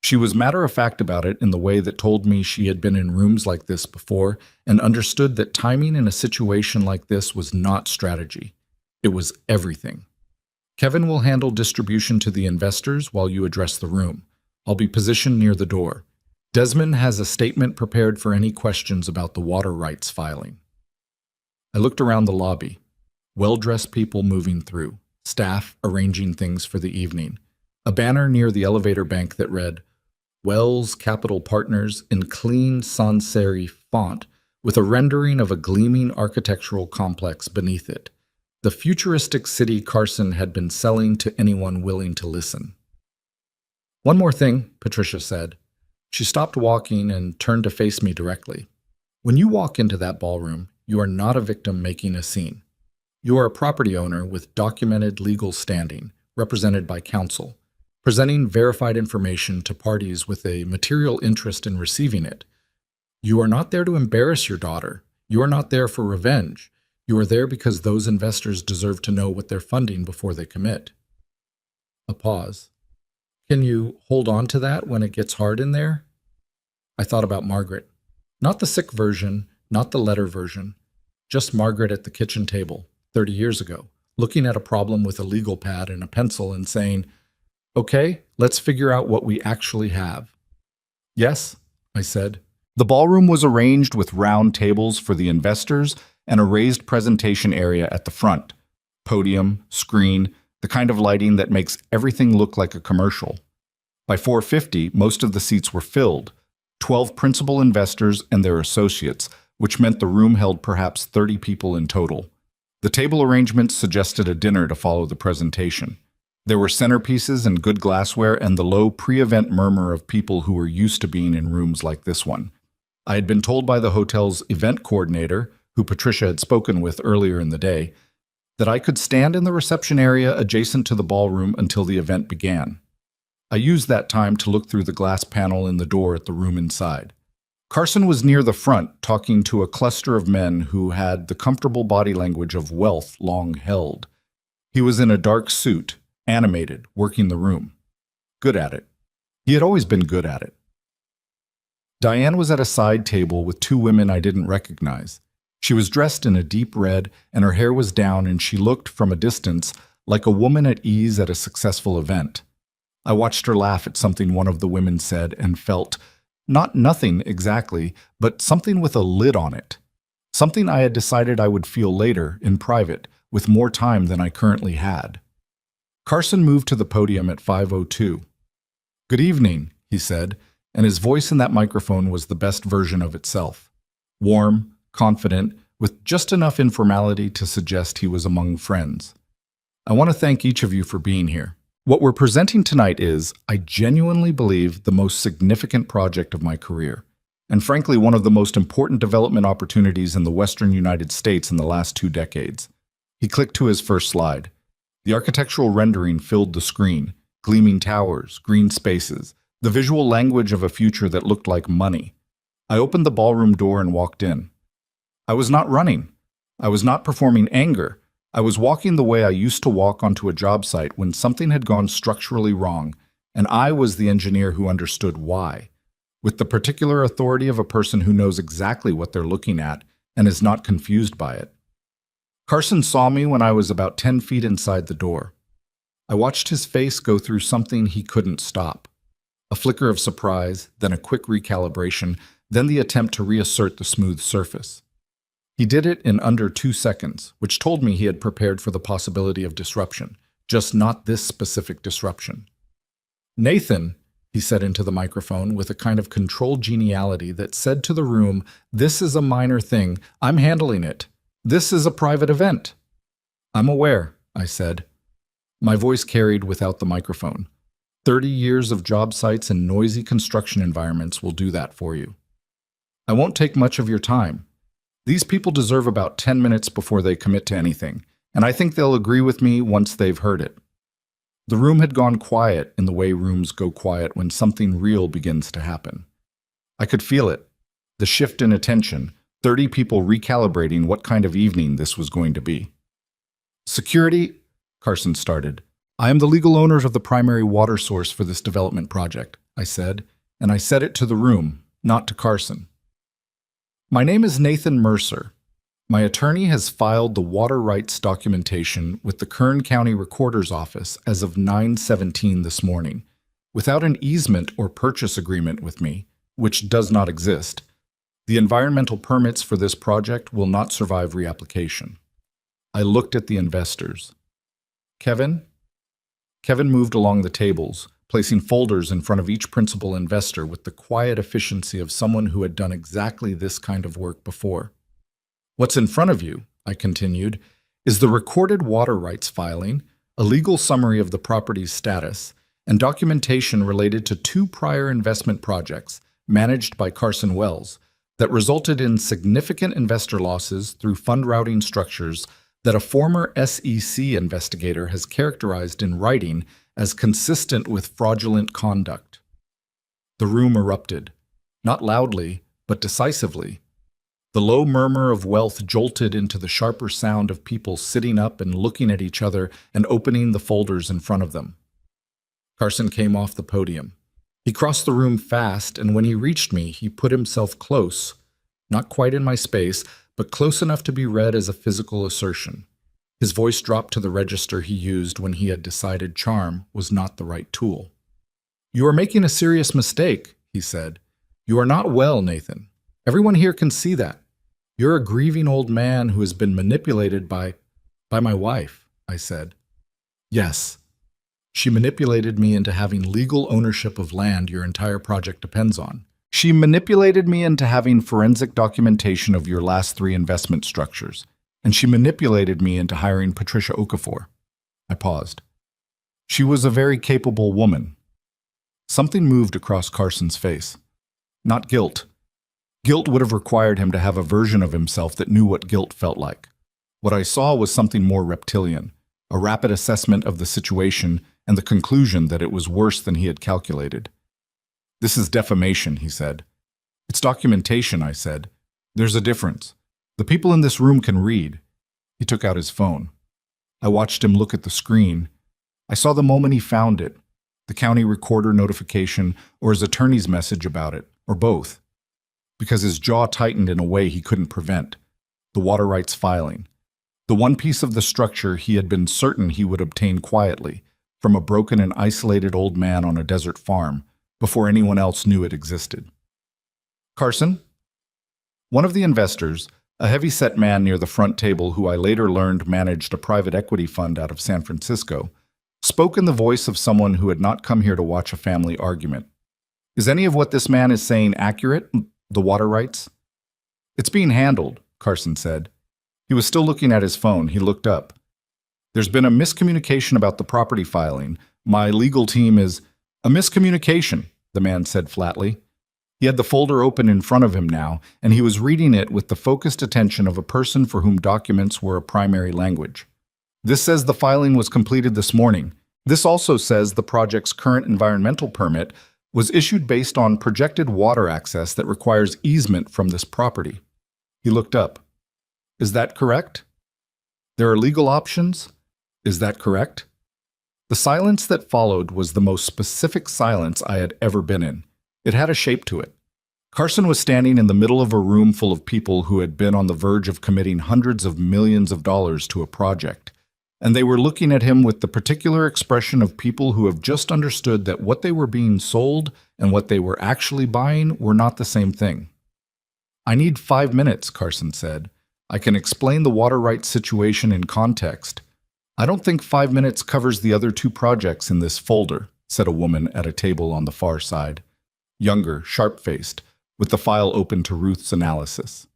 She was matter-of-fact about it in the way that told me she had been in rooms like this before and understood that timing in a situation like this was not strategy. It was everything. "Kevin will handle distribution to the investors while you address the room. I'll be positioned near the door. Desmond has a statement prepared for any questions about the water rights filing." I looked around the lobby. Well-dressed people moving through, staff arranging things for the evening. A banner near the elevator bank that read, "Wells Capital Partners" in clean sans serif font with a rendering of a gleaming architectural complex beneath it. The futuristic city Carson had been selling to anyone willing to listen. One more thing, Patricia said. She stopped walking and turned to face me directly. When you walk into that ballroom, you are not a victim making a scene. You are a property owner with documented legal standing, represented by counsel, presenting verified information to parties with a material interest in receiving it. You are not there to embarrass your daughter. You are not there for revenge. You are there because those investors deserve to know what they're funding before they commit. A pause. Can you hold on to that when it gets hard in there? I thought about Margaret. Not the sick version, not the letter version, just Margaret at the kitchen table 30 years ago, looking at a problem with a legal pad and a pencil and saying, "Okay, let's figure out what we actually have." "Yes," I said. The ballroom was arranged with round tables for the investors and a raised presentation area at the front. Podium, screen, the kind of lighting that makes everything look like a commercial. By 4:50, most of the seats were filled. 12 principal investors and their associates, which meant the room held perhaps 30 people in total. The table arrangements suggested a dinner to follow the presentation. There were centerpieces and good glassware and the low pre-event murmur of people who were used to being in rooms like this one. I had been told by the hotel's event coordinator, who Patricia had spoken with earlier in the day, that I could stand in the reception area adjacent to the ballroom until the event began. I used that time to look through the glass panel in the door at the room inside. Carson was near the front, talking to a cluster of men who had the comfortable body language of wealth long held. He was in a dark suit, animated, working the room. Good at it. He had always been good at it. Diane was at a side table with two women I didn't recognize. She was dressed in a deep red, and her hair was down, and she looked, from a distance, like a woman at ease at a successful event. I watched her laugh at something one of the women said and felt, not nothing exactly, but something with a lid on it. Something I had decided I would feel later, in private, with more time than I currently had. Carson moved to the podium at 5:02. "Good evening," he said, and his voice in that microphone was the best version of itself. Warm, confident, with just enough informality to suggest he was among friends. "I want to thank each of you for being here. What we're presenting tonight is, I genuinely believe, the most significant project of my career, and frankly one of the most important development opportunities in the Western United States in the last 2 decades. He clicked to his first slide. The architectural rendering filled the screen, gleaming towers, green spaces, the visual language of a future that looked like money. I opened the ballroom door and walked in. I was not running. I was not performing anger. I was walking the way I used to walk onto a job site when something had gone structurally wrong, and I was the engineer who understood why, with the particular authority of a person who knows exactly what they're looking at and is not confused by it. Carson saw me when I was about 10 feet inside the door. I watched his face go through something he couldn't stop. A flicker of surprise, then a quick recalibration, then the attempt to reassert the smooth surface. He did it in under 2 seconds, which told me he had prepared for the possibility of disruption, just not this specific disruption. "Nathan," he said into the microphone with a kind of controlled geniality that said to the room, "This is a minor thing. I'm handling it. This is a private event." "I'm aware," I said. My voice carried without the microphone. 30 years of job sites and noisy construction environments will do that for you. "I won't take much of your time. These people deserve about 10 minutes before they commit to anything, and I think they'll agree with me once they've heard it." The room had gone quiet in the way rooms go quiet when something real begins to happen. I could feel it, the shift in attention, 30 people recalibrating what kind of evening this was going to be. "Security," Carson started. "I am the legal owner of the primary water source for this development project," I said, and I said it to the room, not to Carson. "My name is Nathan Mercer. My attorney has filed the water rights documentation with the Kern County Recorder's Office as of 9/17 this morning, without an easement or purchase agreement with me, which does not exist. The environmental permits for this project will not survive reapplication." I looked at the investors. "Kevin?" Kevin moved along the tables, placing folders in front of each principal investor with the quiet efficiency of someone who had done exactly this kind of work before. "What's in front of you," I continued, "is the recorded water rights filing, a legal summary of the property's status, and documentation related to 2 prior investment projects managed by Carson Wells that resulted in significant investor losses through fund routing structures that a former SEC investigator has characterized in writing as consistent with fraudulent conduct. The room erupted, not loudly, but decisively. The low murmur of wealth jolted into the sharper sound of people sitting up and looking at each other and opening the folders in front of them. Carson came off the podium. He crossed the room fast, and when he reached me, he put himself close, not quite in my space, but close enough to be read as a physical assertion. His voice dropped to the register he used when he had decided charm was not the right tool. "You are making a serious mistake," he said. "You are not well, Nathan. Everyone here can see that. You're a grieving old man who has been manipulated by my wife," I said. "Yes. She manipulated me into having legal ownership of land your entire project depends on. She manipulated me into having forensic documentation of your last 3 investment structures. And she manipulated me into hiring Patricia Okafor." I paused. She was a very capable woman. Something moved across Carson's face. Not guilt. Guilt would have required him to have a version of himself that knew what guilt felt like. What I saw was something more reptilian, a rapid assessment of the situation and the conclusion that it was worse than he had calculated. "This is defamation," he said. "It's documentation," I said. "There's a difference. The people in this room can read." He took out his phone. I watched him look at the screen. I saw the moment he found it, the county recorder notification or his attorney's message about it, or both. Because his jaw tightened in a way he couldn't prevent. The water rights filing. The one piece of the structure he had been certain he would obtain quietly, from a broken and isolated old man on a desert farm, before anyone else knew it existed. "Carson?" One of the investors, a heavy-set man near the front table who I later learned managed a private equity fund out of San Francisco, spoke in the voice of someone who had not come here to watch a family argument. "Is any of what this man is saying accurate? The water rights?" "It's being handled," Carson said. He was still looking at his phone. He looked up. "There's been a miscommunication about the property filing. My legal team is—" "A miscommunication," the man said flatly. He had the folder open in front of him now, and he was reading it with the focused attention of a person for whom documents were a primary language. "This says the filing was completed this morning. This also says the project's current environmental permit was issued based on projected water access that requires easement from this property." He looked up. "Is that correct? There are legal options? Is that correct?" The silence that followed was the most specific silence I had ever been in. It had a shape to it. Carson was standing in the middle of a room full of people who had been on the verge of committing hundreds of millions of dollars to a project, and they were looking at him with the particular expression of people who have just understood that what they were being sold and what they were actually buying were not the same thing. "I need 5 minutes," Carson said. "I can explain the water rights situation in context." "I don't think 5 minutes covers the other 2 projects in this folder," said a woman at a table on the far side. Younger, sharp-faced, with the file open to Ruth's analysis.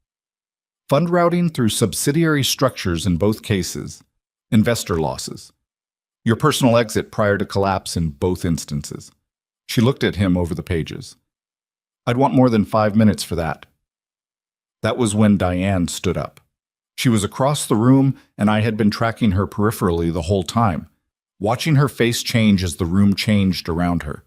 "Fund routing through subsidiary structures in both cases. Investor losses. Your personal exit prior to collapse in both instances." She looked at him over the pages. "I'd want more than 5 minutes for that." That was when Diane stood up. She was across the room, and I had been tracking her peripherally the whole time, watching her face change as the room changed around her.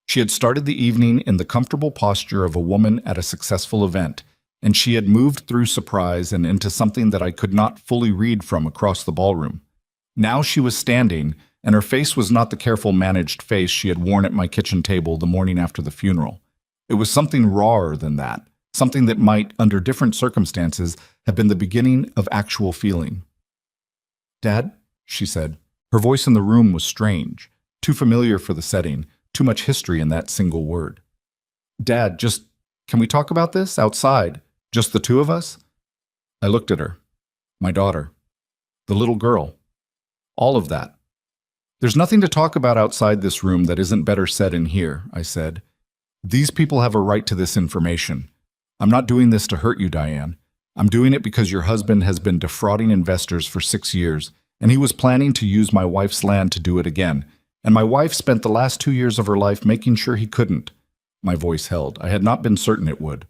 She had started the evening in the comfortable posture of a woman at a successful event, and she had moved through surprise and into something that I could not fully read from across the ballroom. Now she was standing, and her face was not the careful managed face she had worn at my kitchen table the morning after the funeral. It was something rawer than that, something that might, under different circumstances, have been the beginning of actual feeling. "Dad?" she said. Her voice in the room was strange, too familiar for the setting, too much history in that single word. "Dad, can we talk about this outside? Just the 2 of us?" I looked at her. My daughter. The little girl. All of that. "There's nothing to talk about outside this room that isn't better said in here," I said. "These people have a right to this information. I'm not doing this to hurt you, Diane. I'm doing it because your husband has been defrauding investors for 6 years, and he was planning to use my wife's land to do it again. And my wife spent the last 2 years of her life making sure he couldn't. My voice held. I had not been certain it would.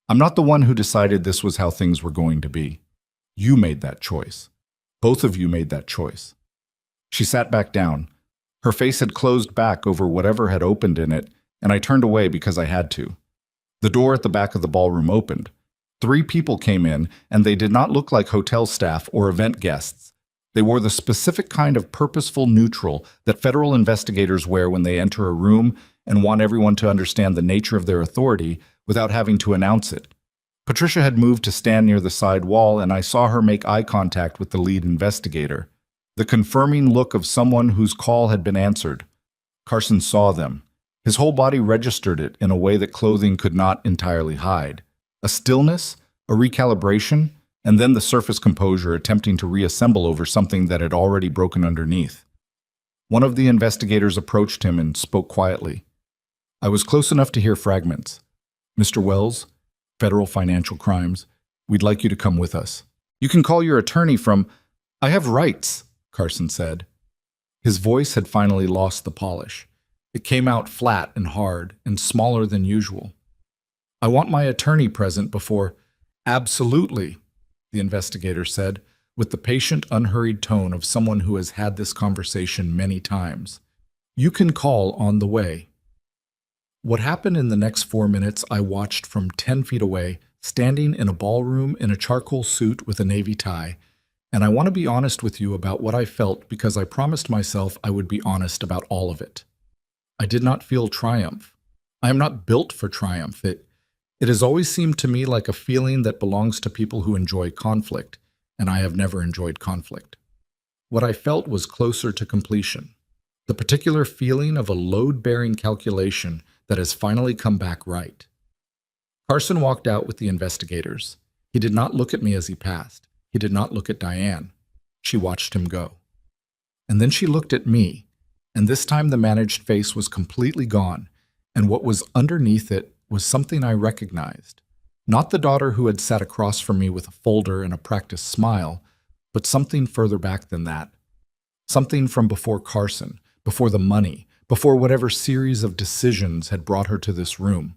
I'm not the one who decided this was how things were going to be. You made that choice. Both of you made that choice. She sat back down. Her face had closed back over whatever had opened in it, and I turned away because I had to. The door at the back of the ballroom opened. 3 people came in, and they did not look like hotel staff or event guests. They wore the specific kind of purposeful neutral that federal investigators wear when they enter a room and want everyone to understand the nature of their authority without having to announce it. Patricia had moved to stand near the side wall, and I saw her make eye contact with the lead investigator, the confirming look of someone whose call had been answered. Carson saw them. His whole body registered it in a way that clothing could not entirely hide. A stillness, a recalibration, and then the surface composure attempting to reassemble over something that had already broken underneath. One of the investigators approached him and spoke quietly. I was close enough to hear fragments. Mr. Wells, federal financial crimes, we'd like you to come with us. You can call your attorney from— I have rights, Carson said. His voice had finally lost the polish. It came out flat and hard and smaller than usual. I want my attorney present before— Absolutely, the investigator said, with the patient, unhurried tone of someone who has had this conversation many times. You can call on the way. What happened in the next 4 minutes I watched from 10 feet away, standing in a ballroom in a charcoal suit with a navy tie, and I want to be honest with you about what I felt because I promised myself I would be honest about all of it. I did not feel triumph. I am not built for triumph. It has always seemed to me like a feeling that belongs to people who enjoy conflict, and I have never enjoyed conflict. What I felt was closer to completion. The particular feeling of a load-bearing calculation that has finally come back right. Carson walked out with the investigators. He did not look at me as he passed. He did not look at Diane. She watched him go. And then she looked at me, and this time the managed face was completely gone, and what was underneath it was something I recognized. Not the daughter who had sat across from me with a folder and a practiced smile, but something further back than that. Something from before Carson, before the money, before whatever series of decisions had brought her to this room.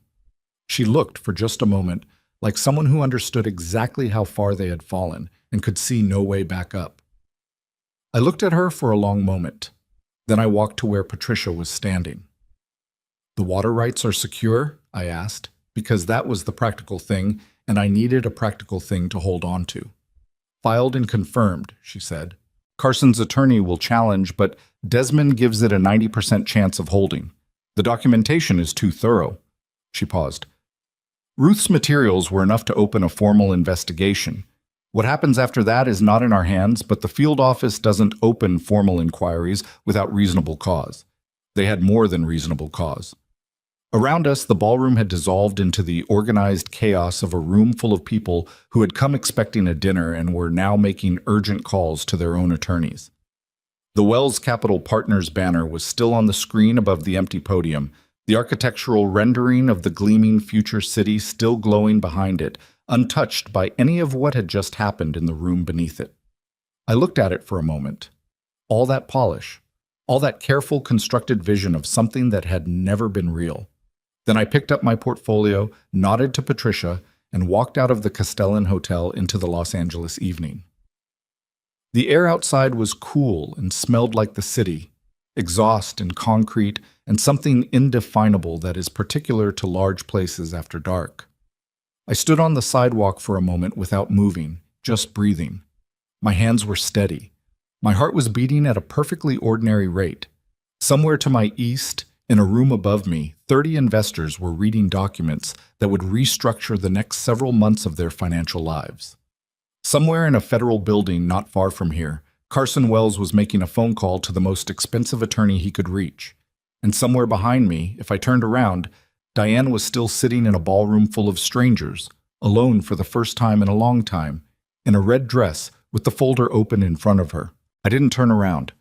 She looked for just a moment like someone who understood exactly how far they had fallen and could see no way back up. I looked at her for a long moment. Then I walked to where Patricia was standing. The water rights are secure? I asked, because that was the practical thing, and I needed a practical thing to hold on to. Filed and confirmed, she said. Carson's attorney will challenge, but Desmond gives it a 90% chance of holding. The documentation is too thorough. She paused. Ruth's materials were enough to open a formal investigation. What happens after that is not in our hands, but the field office doesn't open formal inquiries without reasonable cause. They had more than reasonable cause. Around us, the ballroom had dissolved into the organized chaos of a room full of people who had come expecting a dinner and were now making urgent calls to their own attorneys. The Wells Capital Partners banner was still on the screen above the empty podium, the architectural rendering of the gleaming future city still glowing behind it, untouched by any of what had just happened in the room beneath it. I looked at it for a moment. All that polish, all that careful, constructed vision of something that had never been real. Then I picked up my portfolio, nodded to Patricia, and walked out of the Castellan Hotel into the Los Angeles evening. The air outside was cool and smelled like the city, exhaust and concrete, and something indefinable that is particular to large places after dark. I stood on the sidewalk for a moment without moving, just breathing. My hands were steady. My heart was beating at a perfectly ordinary rate. Somewhere to my east, in a room above me, 30 investors were reading documents that would restructure the next several months of their financial lives. Somewhere in a federal building not far from here, Carson Wells was making a phone call to the most expensive attorney he could reach. And somewhere behind me, if I turned around, Diane was still sitting in a ballroom full of strangers, alone for the first time in a long time, in a red dress with the folder open in front of her. I didn't turn around.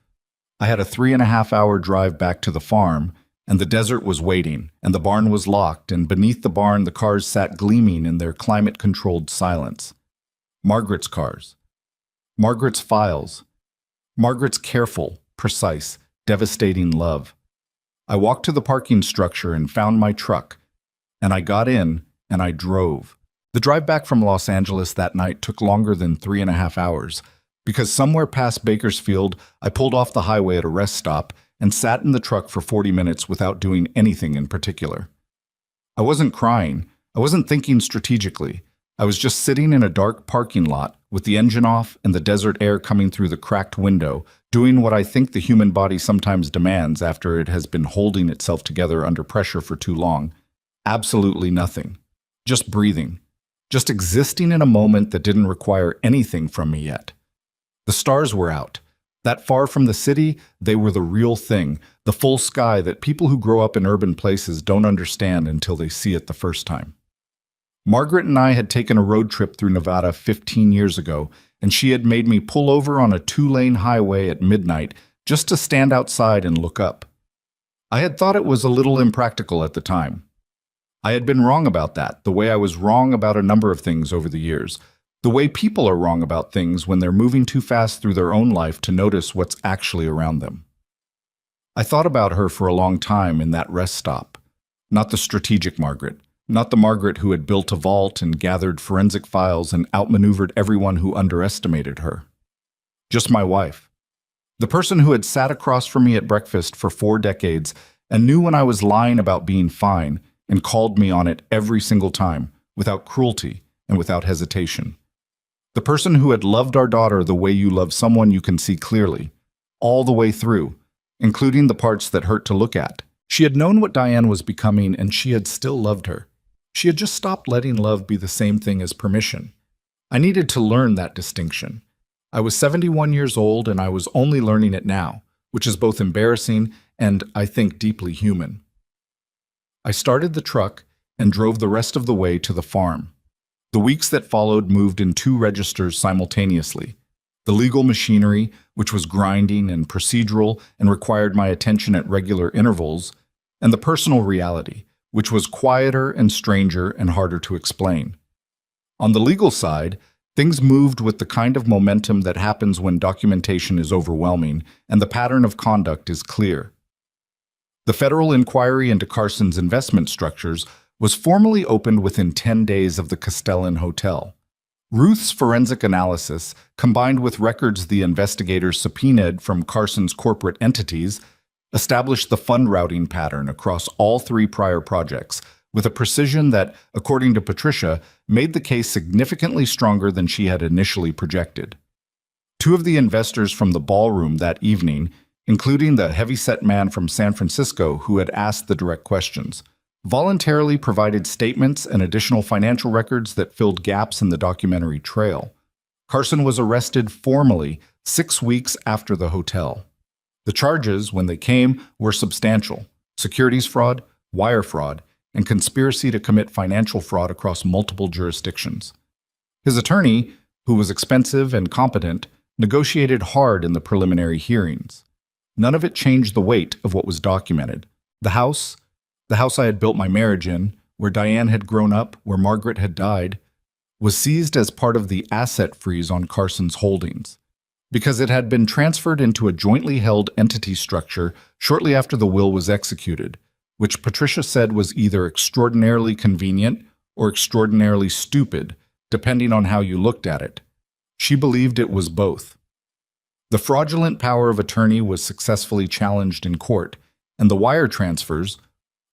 I had a 3.5-hour drive back to the farm, and the desert was waiting, and the barn was locked, and beneath the barn the cars sat gleaming in their climate-controlled silence. Margaret's cars. Margaret's files. Margaret's careful, precise, devastating love. I walked to the parking structure and found my truck, and I got in and I drove. The drive back from Los Angeles that night took longer than 3.5 hours, because somewhere past Bakersfield, I pulled off the highway at a rest stop and sat in the truck for 40 minutes without doing anything in particular. I wasn't crying. I wasn't thinking strategically. I was just sitting in a dark parking lot with the engine off and the desert air coming through the cracked window, doing what I think the human body sometimes demands after it has been holding itself together under pressure for too long. Absolutely nothing. Just breathing. Just existing in a moment that didn't require anything from me yet. The stars were out. That far from the city, they were the real thing, the full sky that people who grow up in urban places don't understand until they see it the first time. Margaret and I had taken a road trip through Nevada 15 years ago, and she had made me pull over on a 2-lane highway at midnight just to stand outside and look up. I had thought it was a little impractical at the time. I had been wrong about that, the way I was wrong about a number of things over the years, the way people are wrong about things when they're moving too fast through their own life to notice what's actually around them. I thought about her for a long time in that rest stop. Not the strategic Margaret, not the Margaret who had built a vault and gathered forensic files and outmaneuvered everyone who underestimated her. Just my wife. The person who had sat across from me at breakfast for 4 decades and knew when I was lying about being fine and called me on it every single time, without cruelty and without hesitation. The person who had loved our daughter the way you love someone you can see clearly, all the way through, including the parts that hurt to look at. She had known what Diane was becoming, and she had still loved her. She had just stopped letting love be the same thing as permission. I needed to learn that distinction. I was 71 years old, and I was only learning it now, which is both embarrassing and, I think, deeply human. I started the truck and drove the rest of the way to the farm. The weeks that followed moved in 2 registers simultaneously. The legal machinery, which was grinding and procedural and required my attention at regular intervals, and the personal reality, which was quieter and stranger and harder to explain. On the legal side, things moved with the kind of momentum that happens when documentation is overwhelming and the pattern of conduct is clear. The federal inquiry into Carson's investment structures was formally opened within 10 days of the Castellan Hotel. Ruth's forensic analysis, combined with records the investigators subpoenaed from Carson's corporate entities, established the fund routing pattern across all 3 prior projects, with a precision that, according to Patricia, made the case significantly stronger than she had initially projected. 2 of the investors from the ballroom that evening, including the heavyset man from San Francisco who had asked the direct questions, voluntarily provided statements and additional financial records that filled gaps in the documentary trail. Carson was arrested formally 6 weeks after the hotel. The charges, when they came, were substantial: securities fraud, wire fraud, and conspiracy to commit financial fraud across multiple jurisdictions. His attorney, who was expensive and competent, negotiated hard in the preliminary hearings. None of it changed the weight of what was documented. The house I had built my marriage in, where Diane had grown up, where Margaret had died, was seized as part of the asset freeze on Carson's holdings, because it had been transferred into a jointly held entity structure shortly after the will was executed, which Patricia said was either extraordinarily convenient or extraordinarily stupid, depending on how you looked at it. She believed it was both. The fraudulent power of attorney was successfully challenged in court, and the wire transfers,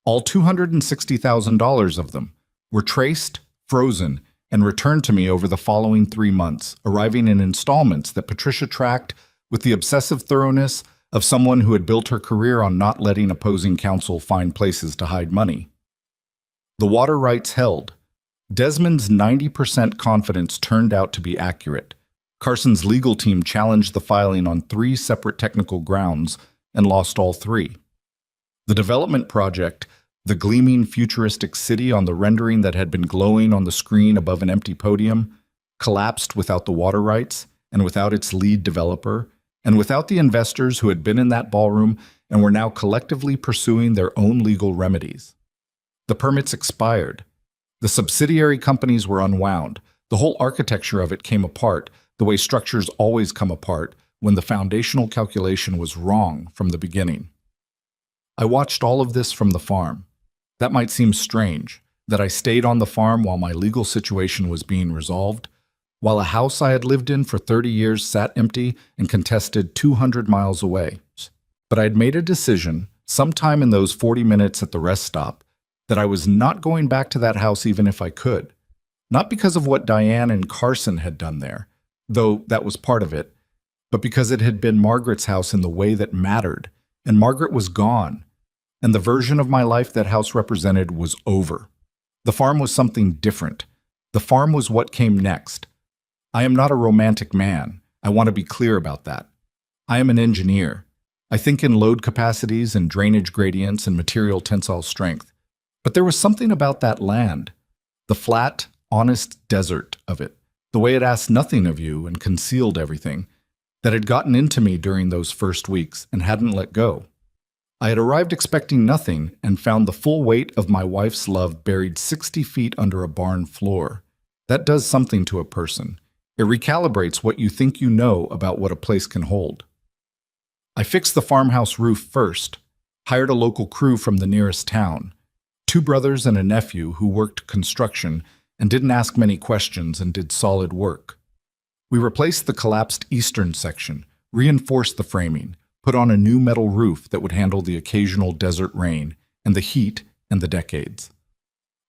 all $260,000 of them, were traced, frozen, and returned to me over the following 3 months, arriving in installments that Patricia tracked with the obsessive thoroughness of someone who had built her career on not letting opposing counsel find places to hide money. The water rights held. Desmond's 90% confidence turned out to be accurate. Carson's legal team challenged the filing on 3 separate technical grounds and lost all 3. The development project, the gleaming futuristic city on the rendering that had been glowing on the screen above an empty podium, collapsed without the water rights and without its lead developer, and without the investors who had been in that ballroom and were now collectively pursuing their own legal remedies. The permits expired. The subsidiary companies were unwound. The whole architecture of it came apart, the way structures always come apart when the foundational calculation was wrong from the beginning. I watched all of this from the farm. That might seem strange, that I stayed on the farm while my legal situation was being resolved, while a house I had lived in for 30 years sat empty and contested 200 miles away. But I had made a decision, sometime in those 40 minutes at the rest stop, that I was not going back to that house even if I could. Not because of what Diane and Carson had done there, though that was part of it, but because it had been Margaret's house in the way that mattered, and Margaret was gone, and the version of my life that house represented was over. The farm was something different. The farm was what came next. I am not a romantic man. I want to be clear about that. I am an engineer. I think in load capacities and drainage gradients and material tensile strength. But there was something about that land, the flat, honest desert of it, the way it asked nothing of you and concealed everything, that had gotten into me during those first weeks and hadn't let go. I had arrived expecting nothing and found the full weight of my wife's love buried 60 feet under a barn floor. That does something to a person. It recalibrates what you think you know about what a place can hold. I fixed the farmhouse roof first, hired a local crew from the nearest town, 2 brothers and a nephew who worked construction and didn't ask many questions and did solid work. We replaced the collapsed eastern section, reinforced the framing, put on a new metal roof that would handle the occasional desert rain and the heat and the decades.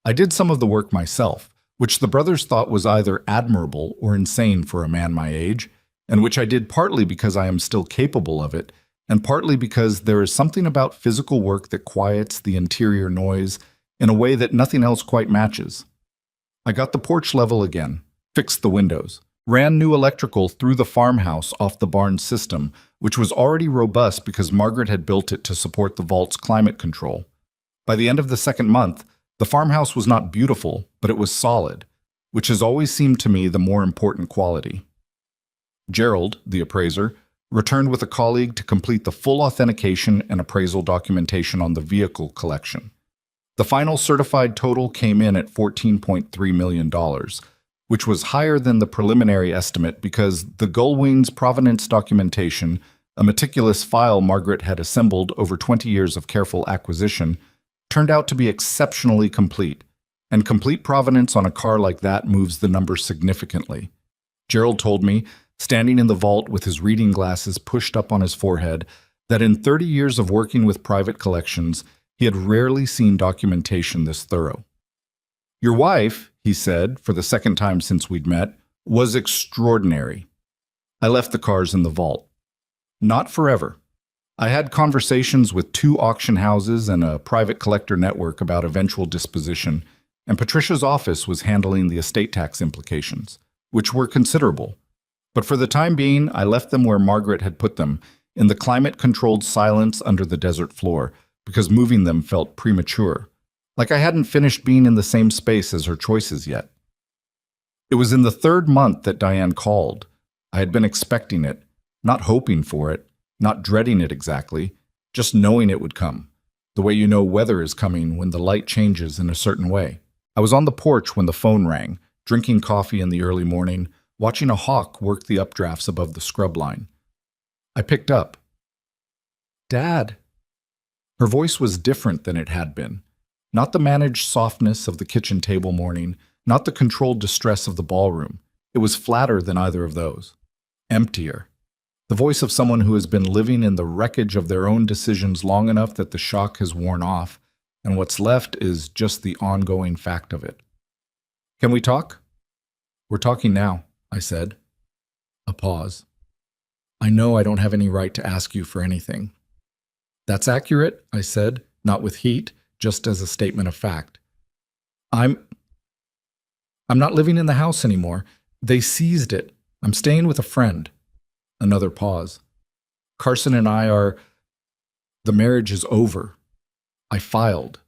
I did some of the work myself, which the brothers thought was either admirable or insane for a man my age, and which I did partly because I am still capable of it, and partly because there is something about physical work that quiets the interior noise in a way that nothing else quite matches. I got the porch level again, fixed the windows, ran new electrical through the farmhouse off the barn system, which was already robust because Margaret had built it to support the vault's climate control. By the end of the second month, the farmhouse was not beautiful, but it was solid, which has always seemed to me the more important quality. Gerald, the appraiser, returned with a colleague to complete the full authentication and appraisal documentation on the vehicle collection. The final certified total came in at $14.3 million, which was higher than the preliminary estimate because the Gullwing's provenance documentation, a meticulous file Margaret had assembled over 20 years of careful acquisition, turned out to be exceptionally complete, and complete provenance on a car like that moves the number significantly. Gerald told me, standing in the vault with his reading glasses pushed up on his forehead, that in 30 years of working with private collections, he had rarely seen documentation this thorough. "Your wife," he said, for the second time since we'd met, "was extraordinary." I left the cars in the vault. Not forever. I had conversations with 2 auction houses and a private collector network about eventual disposition, and Patricia's office was handling the estate tax implications, which were considerable. But for the time being, I left them where Margaret had put them, in the climate-controlled silence under the desert floor, because moving them felt premature, like I hadn't finished being in the same space as her choices yet. It was in the 3rd month that Diane called. I had been expecting it, not hoping for it, not dreading it exactly, just knowing it would come, the way you know weather is coming when the light changes in a certain way. I was on the porch when the phone rang, drinking coffee in the early morning, watching a hawk work the updrafts above the scrub line. I picked up. "Dad." Her voice was different than it had been. Not the managed softness of the kitchen table morning, not the controlled distress of the ballroom. It was flatter than either of those. Emptier. The voice of someone who has been living in the wreckage of their own decisions long enough that the shock has worn off, and what's left is just the ongoing fact of it. "Can we talk?" "We're talking now," I said. A pause. "I know I don't have any right to ask you for anything." "That's accurate," I said, not with heat, just as a statement of fact. I'm not living in the house anymore. They seized it. I'm staying with a friend." Another pause. "Carson and I are... the marriage is over." I filed.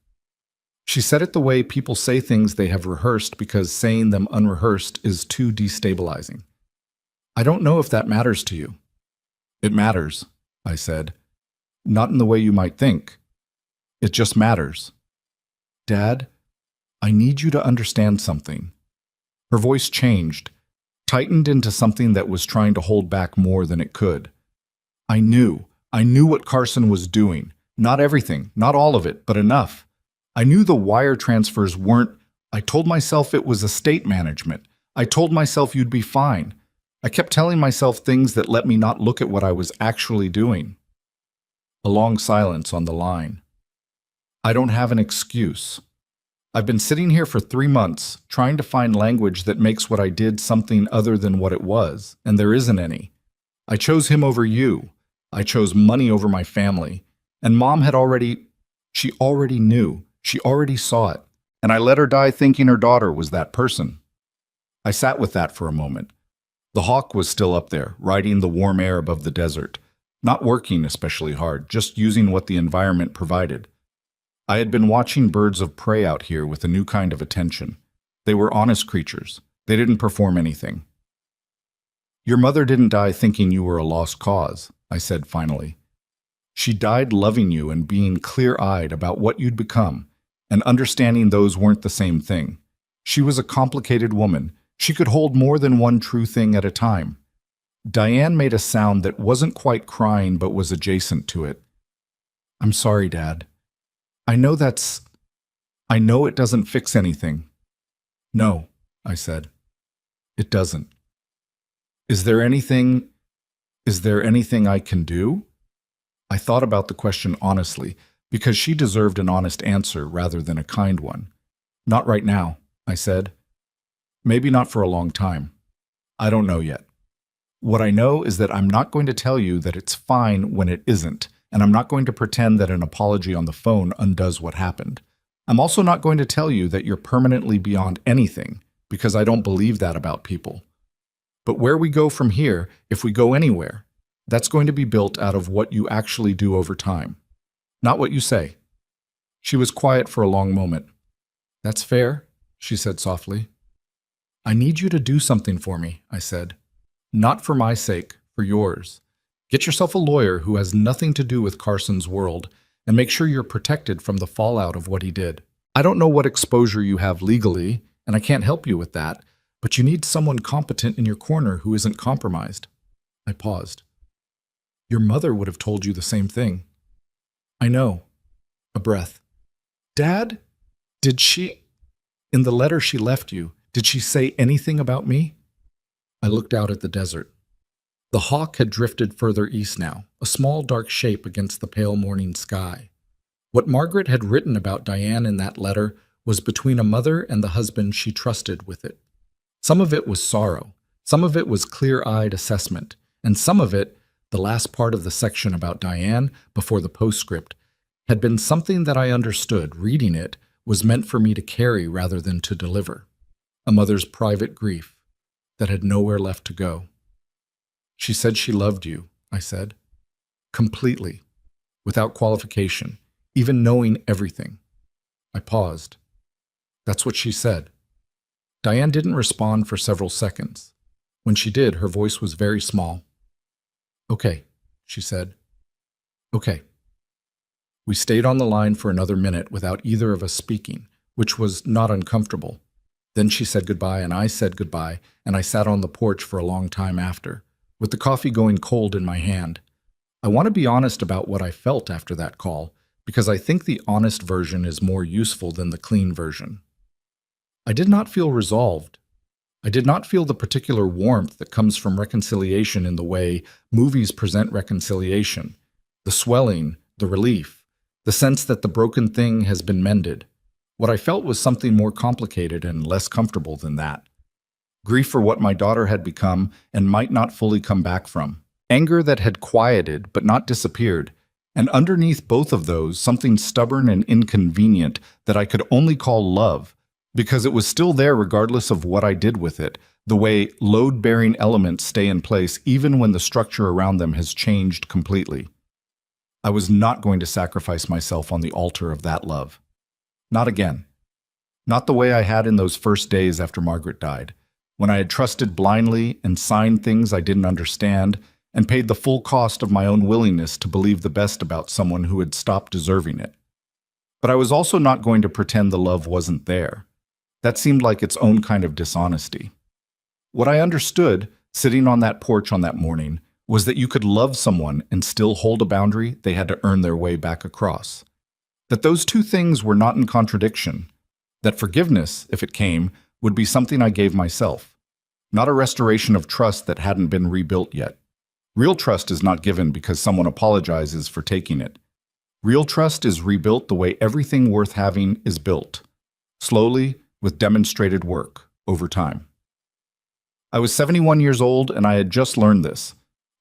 She said it the way people say things they have rehearsed because saying them unrehearsed is too destabilizing. "I don't know if that matters to you." "It matters," I said. "Not in the way you might think. It just matters." "Dad, I need you to understand something." Her voice changed, tightened into something that was trying to hold back more than it could. I knew. I knew what Carson was doing. Not everything, not all of it, but enough. I knew the wire transfers weren't. I told myself it was estate management. I told myself you'd be fine. I kept telling myself things that let me not look at what I was actually doing. A long silence on the line. I don't have an excuse. I've been sitting here for 3 months, trying to find language that makes what I did something other than what it was, and there isn't any. I chose him over you. I chose money over my family. And Mom she already knew. She already saw it. And I let her die thinking her daughter was that person. I sat with that for a moment. The hawk was still up there, riding the warm air above the desert, not working especially hard, just using what the environment provided. I had been watching birds of prey out here with a new kind of attention. They were honest creatures. They didn't perform anything. Your mother didn't die thinking you were a lost cause, I said finally. She died loving you and being clear-eyed about what you'd become, and understanding those weren't the same thing. She was a complicated woman. She could hold more than one true thing at a time. Diane made a sound that wasn't quite crying but was adjacent to it. I'm sorry, Dad. I know it doesn't fix anything. No, I said. It doesn't. Is there anything I can do? I thought about the question honestly, because she deserved an honest answer rather than a kind one. Not right now, I said. Maybe not for a long time. I don't know yet. What I know is that I'm not going to tell you that it's fine when it isn't, and I'm not going to pretend that an apology on the phone undoes what happened. I'm also not going to tell you that you're permanently beyond anything, because I don't believe that about people. But where we go from here, if we go anywhere, that's going to be built out of what you actually do over time, not what you say. She was quiet for a long moment. That's fair, she said softly. I need you to do something for me, I said. Not for my sake, for yours. Get yourself a lawyer who has nothing to do with Carson's world, and make sure you're protected from the fallout of what he did. I don't know what exposure you have legally, and I can't help you with that, but you need someone competent in your corner who isn't compromised. I paused. Your mother would have told you the same thing. I know. A breath. Dad? In the letter she left you, did she say anything about me? I looked out at the desert. The hawk had drifted further east now, a small dark shape against the pale morning sky. What Margaret had written about Diane in that letter was between a mother and the husband she trusted with it. Some of it was sorrow, some of it was clear-eyed assessment, and some of it, the last part of the section about Diane before the postscript, had been something that I understood, reading it, was meant for me to carry rather than to deliver. A mother's private grief that had nowhere left to go. She said she loved you, I said. Completely, without qualification, even knowing everything. I paused. That's what she said. Diane didn't respond for several seconds. When she did, her voice was very small. Okay, she said. Okay. We stayed on the line for another minute without either of us speaking, which was not uncomfortable. Then she said goodbye and I said goodbye, and I sat on the porch for a long time after, with the coffee going cold in my hand. I want to be honest about what I felt after that call, because I think the honest version is more useful than the clean version. I did not feel resolved. I did not feel the particular warmth that comes from reconciliation in the way movies present reconciliation, the swelling, the relief, the sense that the broken thing has been mended. What I felt was something more complicated and less comfortable than that. Grief for what my daughter had become and might not fully come back from. Anger that had quieted but not disappeared. And underneath both of those, something stubborn and inconvenient that I could only call love, because it was still there regardless of what I did with it, the way load-bearing elements stay in place even when the structure around them has changed completely. I was not going to sacrifice myself on the altar of that love. Not again. Not the way I had in those first days after Margaret died, when I had trusted blindly and signed things I didn't understand and paid the full cost of my own willingness to believe the best about someone who had stopped deserving it. But I was also not going to pretend the love wasn't there. That seemed like its own kind of dishonesty. What I understood, sitting on that porch on that morning, was that you could love someone and still hold a boundary they had to earn their way back across. That those two things were not in contradiction. That forgiveness, if it came, would be something I gave myself, not a restoration of trust that hadn't been rebuilt yet. Real trust is not given because someone apologizes for taking it. Real trust is rebuilt the way everything worth having is built, slowly, with demonstrated work, over time. I was 71 years old and I had just learned this.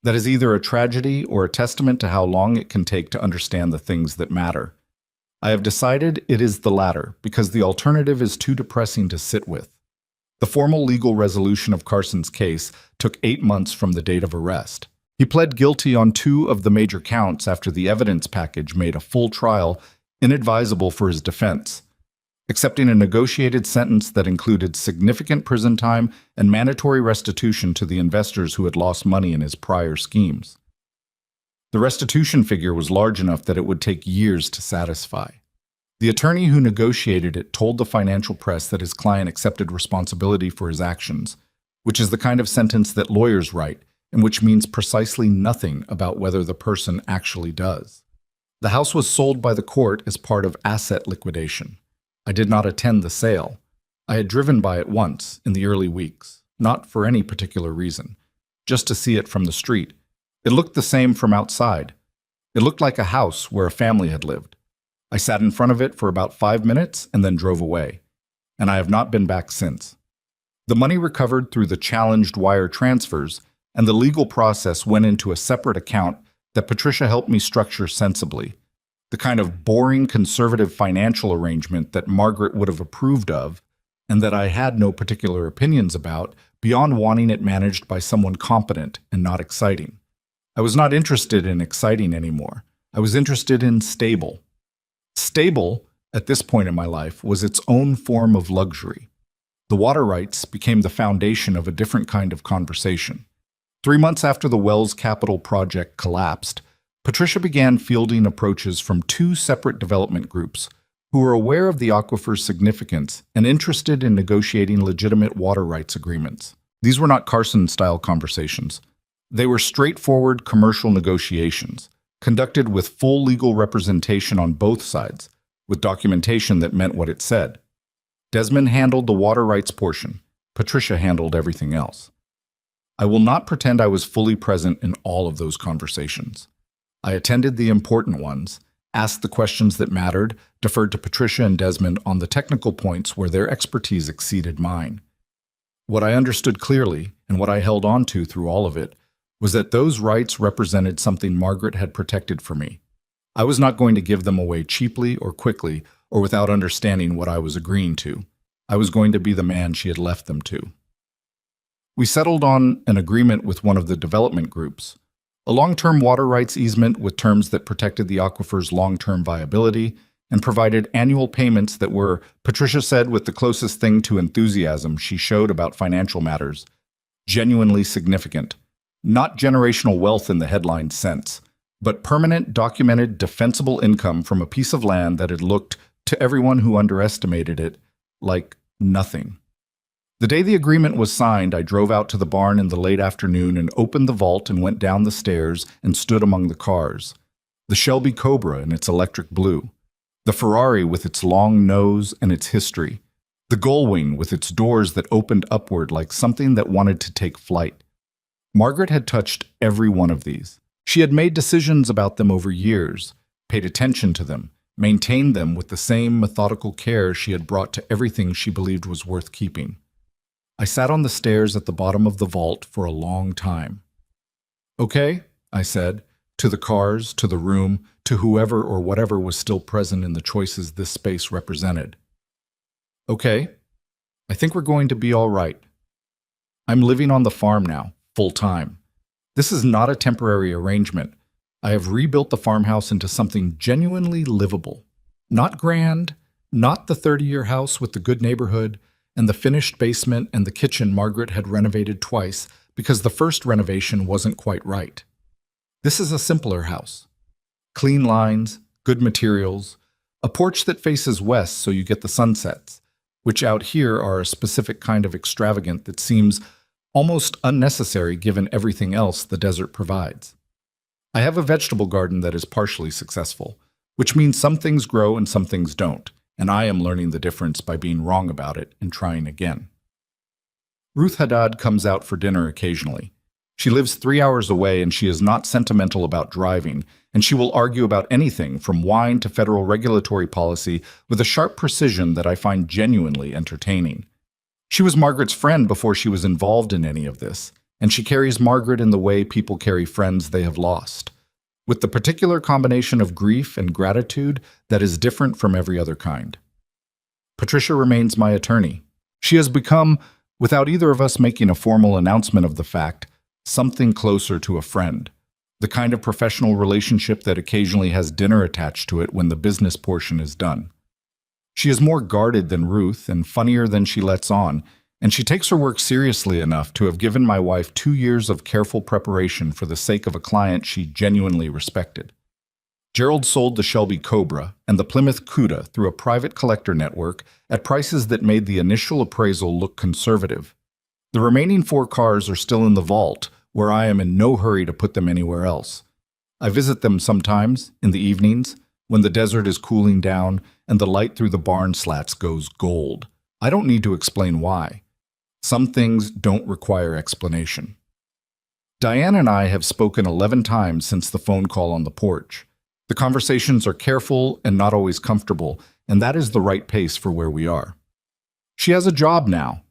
That is either a tragedy or a testament to how long it can take to understand the things that matter. I have decided it is the latter because the alternative is too depressing to sit with. The formal legal resolution of Carson's case took 8 months from the date of arrest. He pled guilty on 2 of the major counts after the evidence package made a full trial inadvisable for his defense, accepting a negotiated sentence that included significant prison time and mandatory restitution to the investors who had lost money in his prior schemes. The restitution figure was large enough that it would take years to satisfy. The attorney who negotiated it told the financial press that his client accepted responsibility for his actions, which is the kind of sentence that lawyers write, and which means precisely nothing about whether the person actually does. The house was sold by the court as part of asset liquidation. I did not attend the sale. I had driven by it once in the early weeks, not for any particular reason, just to see it from the street. It looked the same from outside. It looked like a house where a family had lived. I sat in front of it for about 5 minutes and then drove away, and I have not been back since. The money recovered through the challenged wire transfers and the legal process went into a separate account that Patricia helped me structure sensibly, the kind of boring conservative financial arrangement that Margaret would have approved of and that I had no particular opinions about beyond wanting it managed by someone competent and not exciting. I was not interested in exciting anymore. I was interested in stable. Stable, at this point in my life, was its own form of luxury. The water rights became the foundation of a different kind of conversation. 3 months after the Wells Capital project collapsed, Patricia began fielding approaches from 2 separate development groups who were aware of the aquifer's significance and interested in negotiating legitimate water rights agreements. These were not Carson-style conversations. They were straightforward commercial negotiations, conducted with full legal representation on both sides, with documentation that meant what it said. Desmond handled the water rights portion. Patricia handled everything else. I will not pretend I was fully present in all of those conversations. I attended the important ones, asked the questions that mattered, deferred to Patricia and Desmond on the technical points where their expertise exceeded mine. What I understood clearly, and what I held on to through all of it, was that those rights represented something Margaret had protected for me. I was not going to give them away cheaply or quickly or without understanding what I was agreeing to. I was going to be the man she had left them to. We settled on an agreement with one of the development groups, a long-term water rights easement with terms that protected the aquifer's long-term viability and provided annual payments that were, Patricia said with the closest thing to enthusiasm she showed about financial matters, genuinely significant. Not generational wealth in the headline sense, but permanent, documented, defensible income from a piece of land that had looked, to everyone who underestimated it, like nothing. The day the agreement was signed, I drove out to the barn in the late afternoon and opened the vault and went down the stairs and stood among the cars. The Shelby Cobra in its electric blue, the Ferrari with its long nose and its history, the Gullwing with its doors that opened upward like something that wanted to take flight. Margaret had touched every one of these. She had made decisions about them over years, paid attention to them, maintained them with the same methodical care she had brought to everything she believed was worth keeping. I sat on the stairs at the bottom of the vault for a long time. "Okay," I said, to the cars, to the room, to whoever or whatever was still present in the choices this space represented. "Okay, I think we're going to be all right. I'm living on the farm now, full time. This is not a temporary arrangement. I have rebuilt the farmhouse into something genuinely livable. Not grand, not the 30-year house with the good neighborhood, and the finished basement and the kitchen Margaret had renovated twice because the first renovation wasn't quite right. This is a simpler house. Clean lines, good materials, a porch that faces west so you get the sunsets, which out here are a specific kind of extravagant that seems almost unnecessary given everything else the desert provides. I have a vegetable garden that is partially successful, which means some things grow and some things don't, and I am learning the difference by being wrong about it and trying again. Ruth Haddad comes out for dinner occasionally. She lives 3 hours away and she is not sentimental about driving, and she will argue about anything from wine to federal regulatory policy with a sharp precision that I find genuinely entertaining. She was Margaret's friend before she was involved in any of this, and she carries Margaret in the way people carry friends they have lost, with the particular combination of grief and gratitude that is different from every other kind. Patricia remains my attorney. She has become, without either of us making a formal announcement of the fact, something closer to a friend, the kind of professional relationship that occasionally has dinner attached to it when the business portion is done. She is more guarded than Ruth and funnier than she lets on, and she takes her work seriously enough to have given my wife 2 years of careful preparation for the sake of a client she genuinely respected. Gerald sold the Shelby Cobra and the Plymouth Cuda through a private collector network at prices that made the initial appraisal look conservative. The remaining 4 cars are still in the vault, where I am in no hurry to put them anywhere else. I visit them sometimes, in the evenings, when the desert is cooling down and the light through the barn slats goes gold. I don't need to explain why. Some things don't require explanation. Diane and I have spoken 11 times since the phone call on the porch. The conversations are careful and not always comfortable, and that is the right pace for where we are. She has a job now,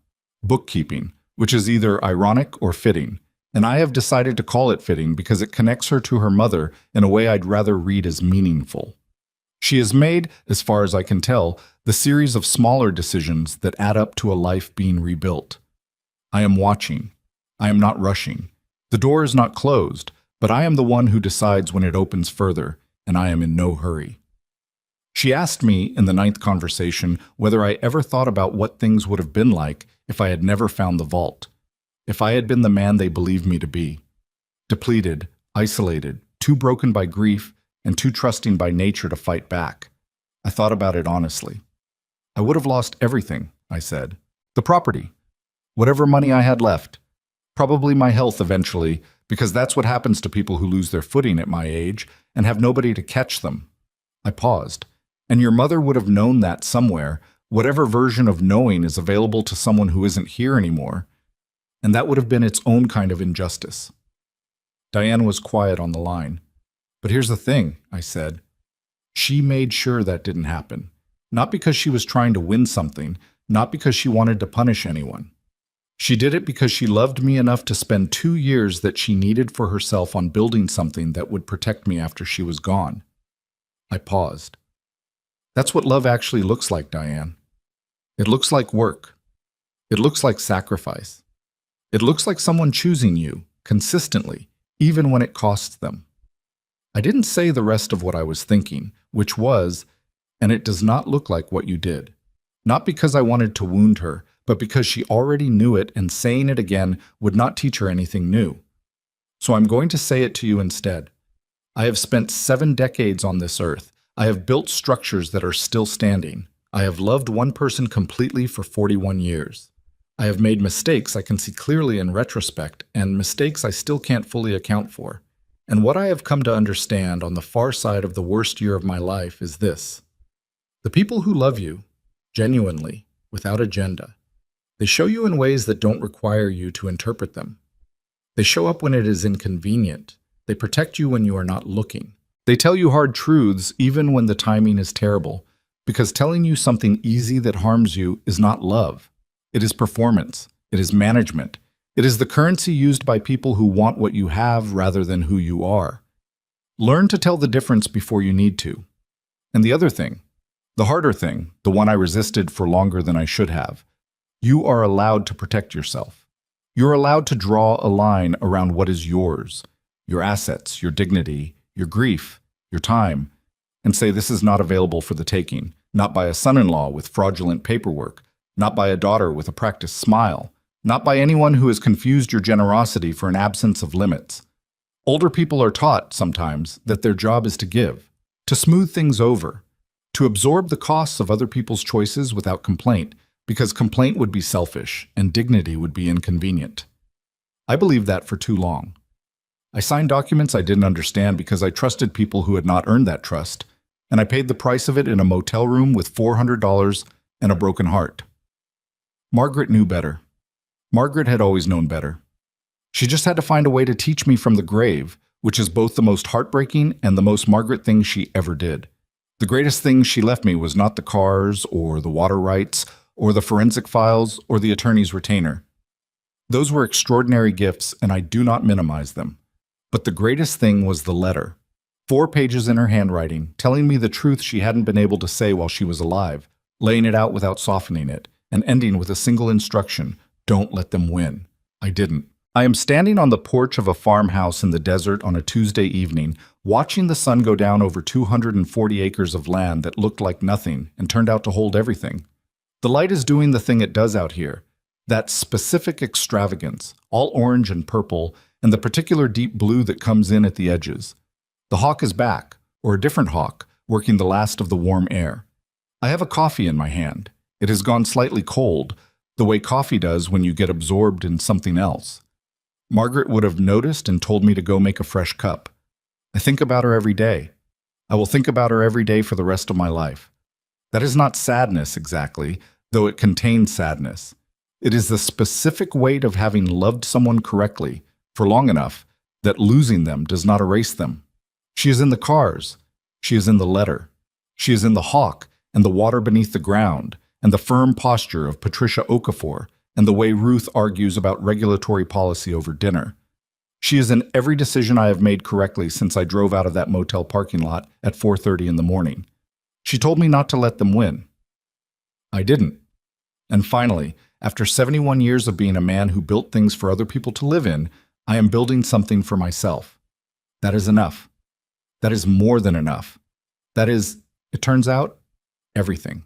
bookkeeping, which is either ironic or fitting, and I have decided to call it fitting because it connects her to her mother in a way I'd rather read as meaningful. She has made, as far as I can tell, the series of smaller decisions that add up to a life being rebuilt. I am watching. I am not rushing. The door is not closed, but I am the one who decides when it opens further, and I am in no hurry. She asked me in the 9th conversation whether I ever thought about what things would have been like if I had never found the vault, if I had been the man they believed me to be. Depleted, isolated, too broken by grief, and too trusting by nature to fight back. I thought about it honestly. I would have lost everything, I said. The property. Whatever money I had left. Probably my health eventually, because that's what happens to people who lose their footing at my age and have nobody to catch them. I paused. And your mother would have known that somewhere, whatever version of knowing is available to someone who isn't here anymore. And that would have been its own kind of injustice. Diane was quiet on the line. But here's the thing, I said. She made sure that didn't happen. Not because she was trying to win something, not because she wanted to punish anyone. She did it because she loved me enough to spend 2 years that she needed for herself on building something that would protect me after she was gone. I paused. That's what love actually looks like, Diane. It looks like work. It looks like sacrifice. It looks like someone choosing you, consistently, even when it costs them. I didn't say the rest of what I was thinking, which was, and it does not look like what you did. Not because I wanted to wound her, but because she already knew it and saying it again would not teach her anything new. So I'm going to say it to you instead. I have spent 7 decades on this earth. I have built structures that are still standing. I have loved one person completely for 41 years. I have made mistakes I can see clearly in retrospect, and mistakes I still can't fully account for. And what I have come to understand on the far side of the worst year of my life is this. The people who love you, genuinely, without agenda, they show you in ways that don't require you to interpret them. They show up when it is inconvenient. They protect you when you are not looking. They tell you hard truths even when the timing is terrible, because telling you something easy that harms you is not love. It is performance. It is management. It is the currency used by people who want what you have rather than who you are. Learn to tell the difference before you need to. And the other thing, the harder thing, the one I resisted for longer than I should have, you are allowed to protect yourself. You're allowed to draw a line around what is yours, your assets, your dignity, your grief, your time, and say this is not available for the taking, not by a son-in-law with fraudulent paperwork, not by a daughter with a practiced smile, not by anyone who has confused your generosity for an absence of limits. Older people are taught, sometimes, that their job is to give, to smooth things over, to absorb the costs of other people's choices without complaint, because complaint would be selfish and dignity would be inconvenient. I believed that for too long. I signed documents I didn't understand because I trusted people who had not earned that trust, and I paid the price of it in a motel room with $400 and a broken heart. Margaret knew better. Margaret had always known better. She just had to find a way to teach me from the grave, which is both the most heartbreaking and the most Margaret thing she ever did. The greatest thing she left me was not the cars or the water rights or the forensic files or the attorney's retainer. Those were extraordinary gifts, and I do not minimize them. But the greatest thing was the letter. 4 pages in her handwriting, telling me the truth she hadn't been able to say while she was alive, laying it out without softening it, and ending with a single instruction: don't let them win. I didn't. I am standing on the porch of a farmhouse in the desert on a Tuesday evening, watching the sun go down over 240 acres of land that looked like nothing and turned out to hold everything. The light is doing the thing it does out here, that specific extravagance, all orange and purple, and the particular deep blue that comes in at the edges. The hawk is back, or a different hawk, working the last of the warm air. I have a coffee in my hand. It has gone slightly cold, the way coffee does when you get absorbed in something else. Margaret would have noticed and told me to go make a fresh cup. I think about her every day. I will think about her every day for the rest of my life. That is not sadness exactly, though it contains sadness. It is the specific weight of having loved someone correctly for long enough that losing them does not erase them. She is in the cars. She is in the letter. She is in the hawk and the water beneath the ground and the firm posture of Patricia Okafor and the way Ruth argues about regulatory policy over dinner. She is in every decision I have made correctly since I drove out of that motel parking lot at 4:30 in the morning. She told me not to let them win. I didn't. And finally, after 71 years of being a man who built things for other people to live in, I am building something for myself. That is enough. That is more than enough. That is, it turns out, everything.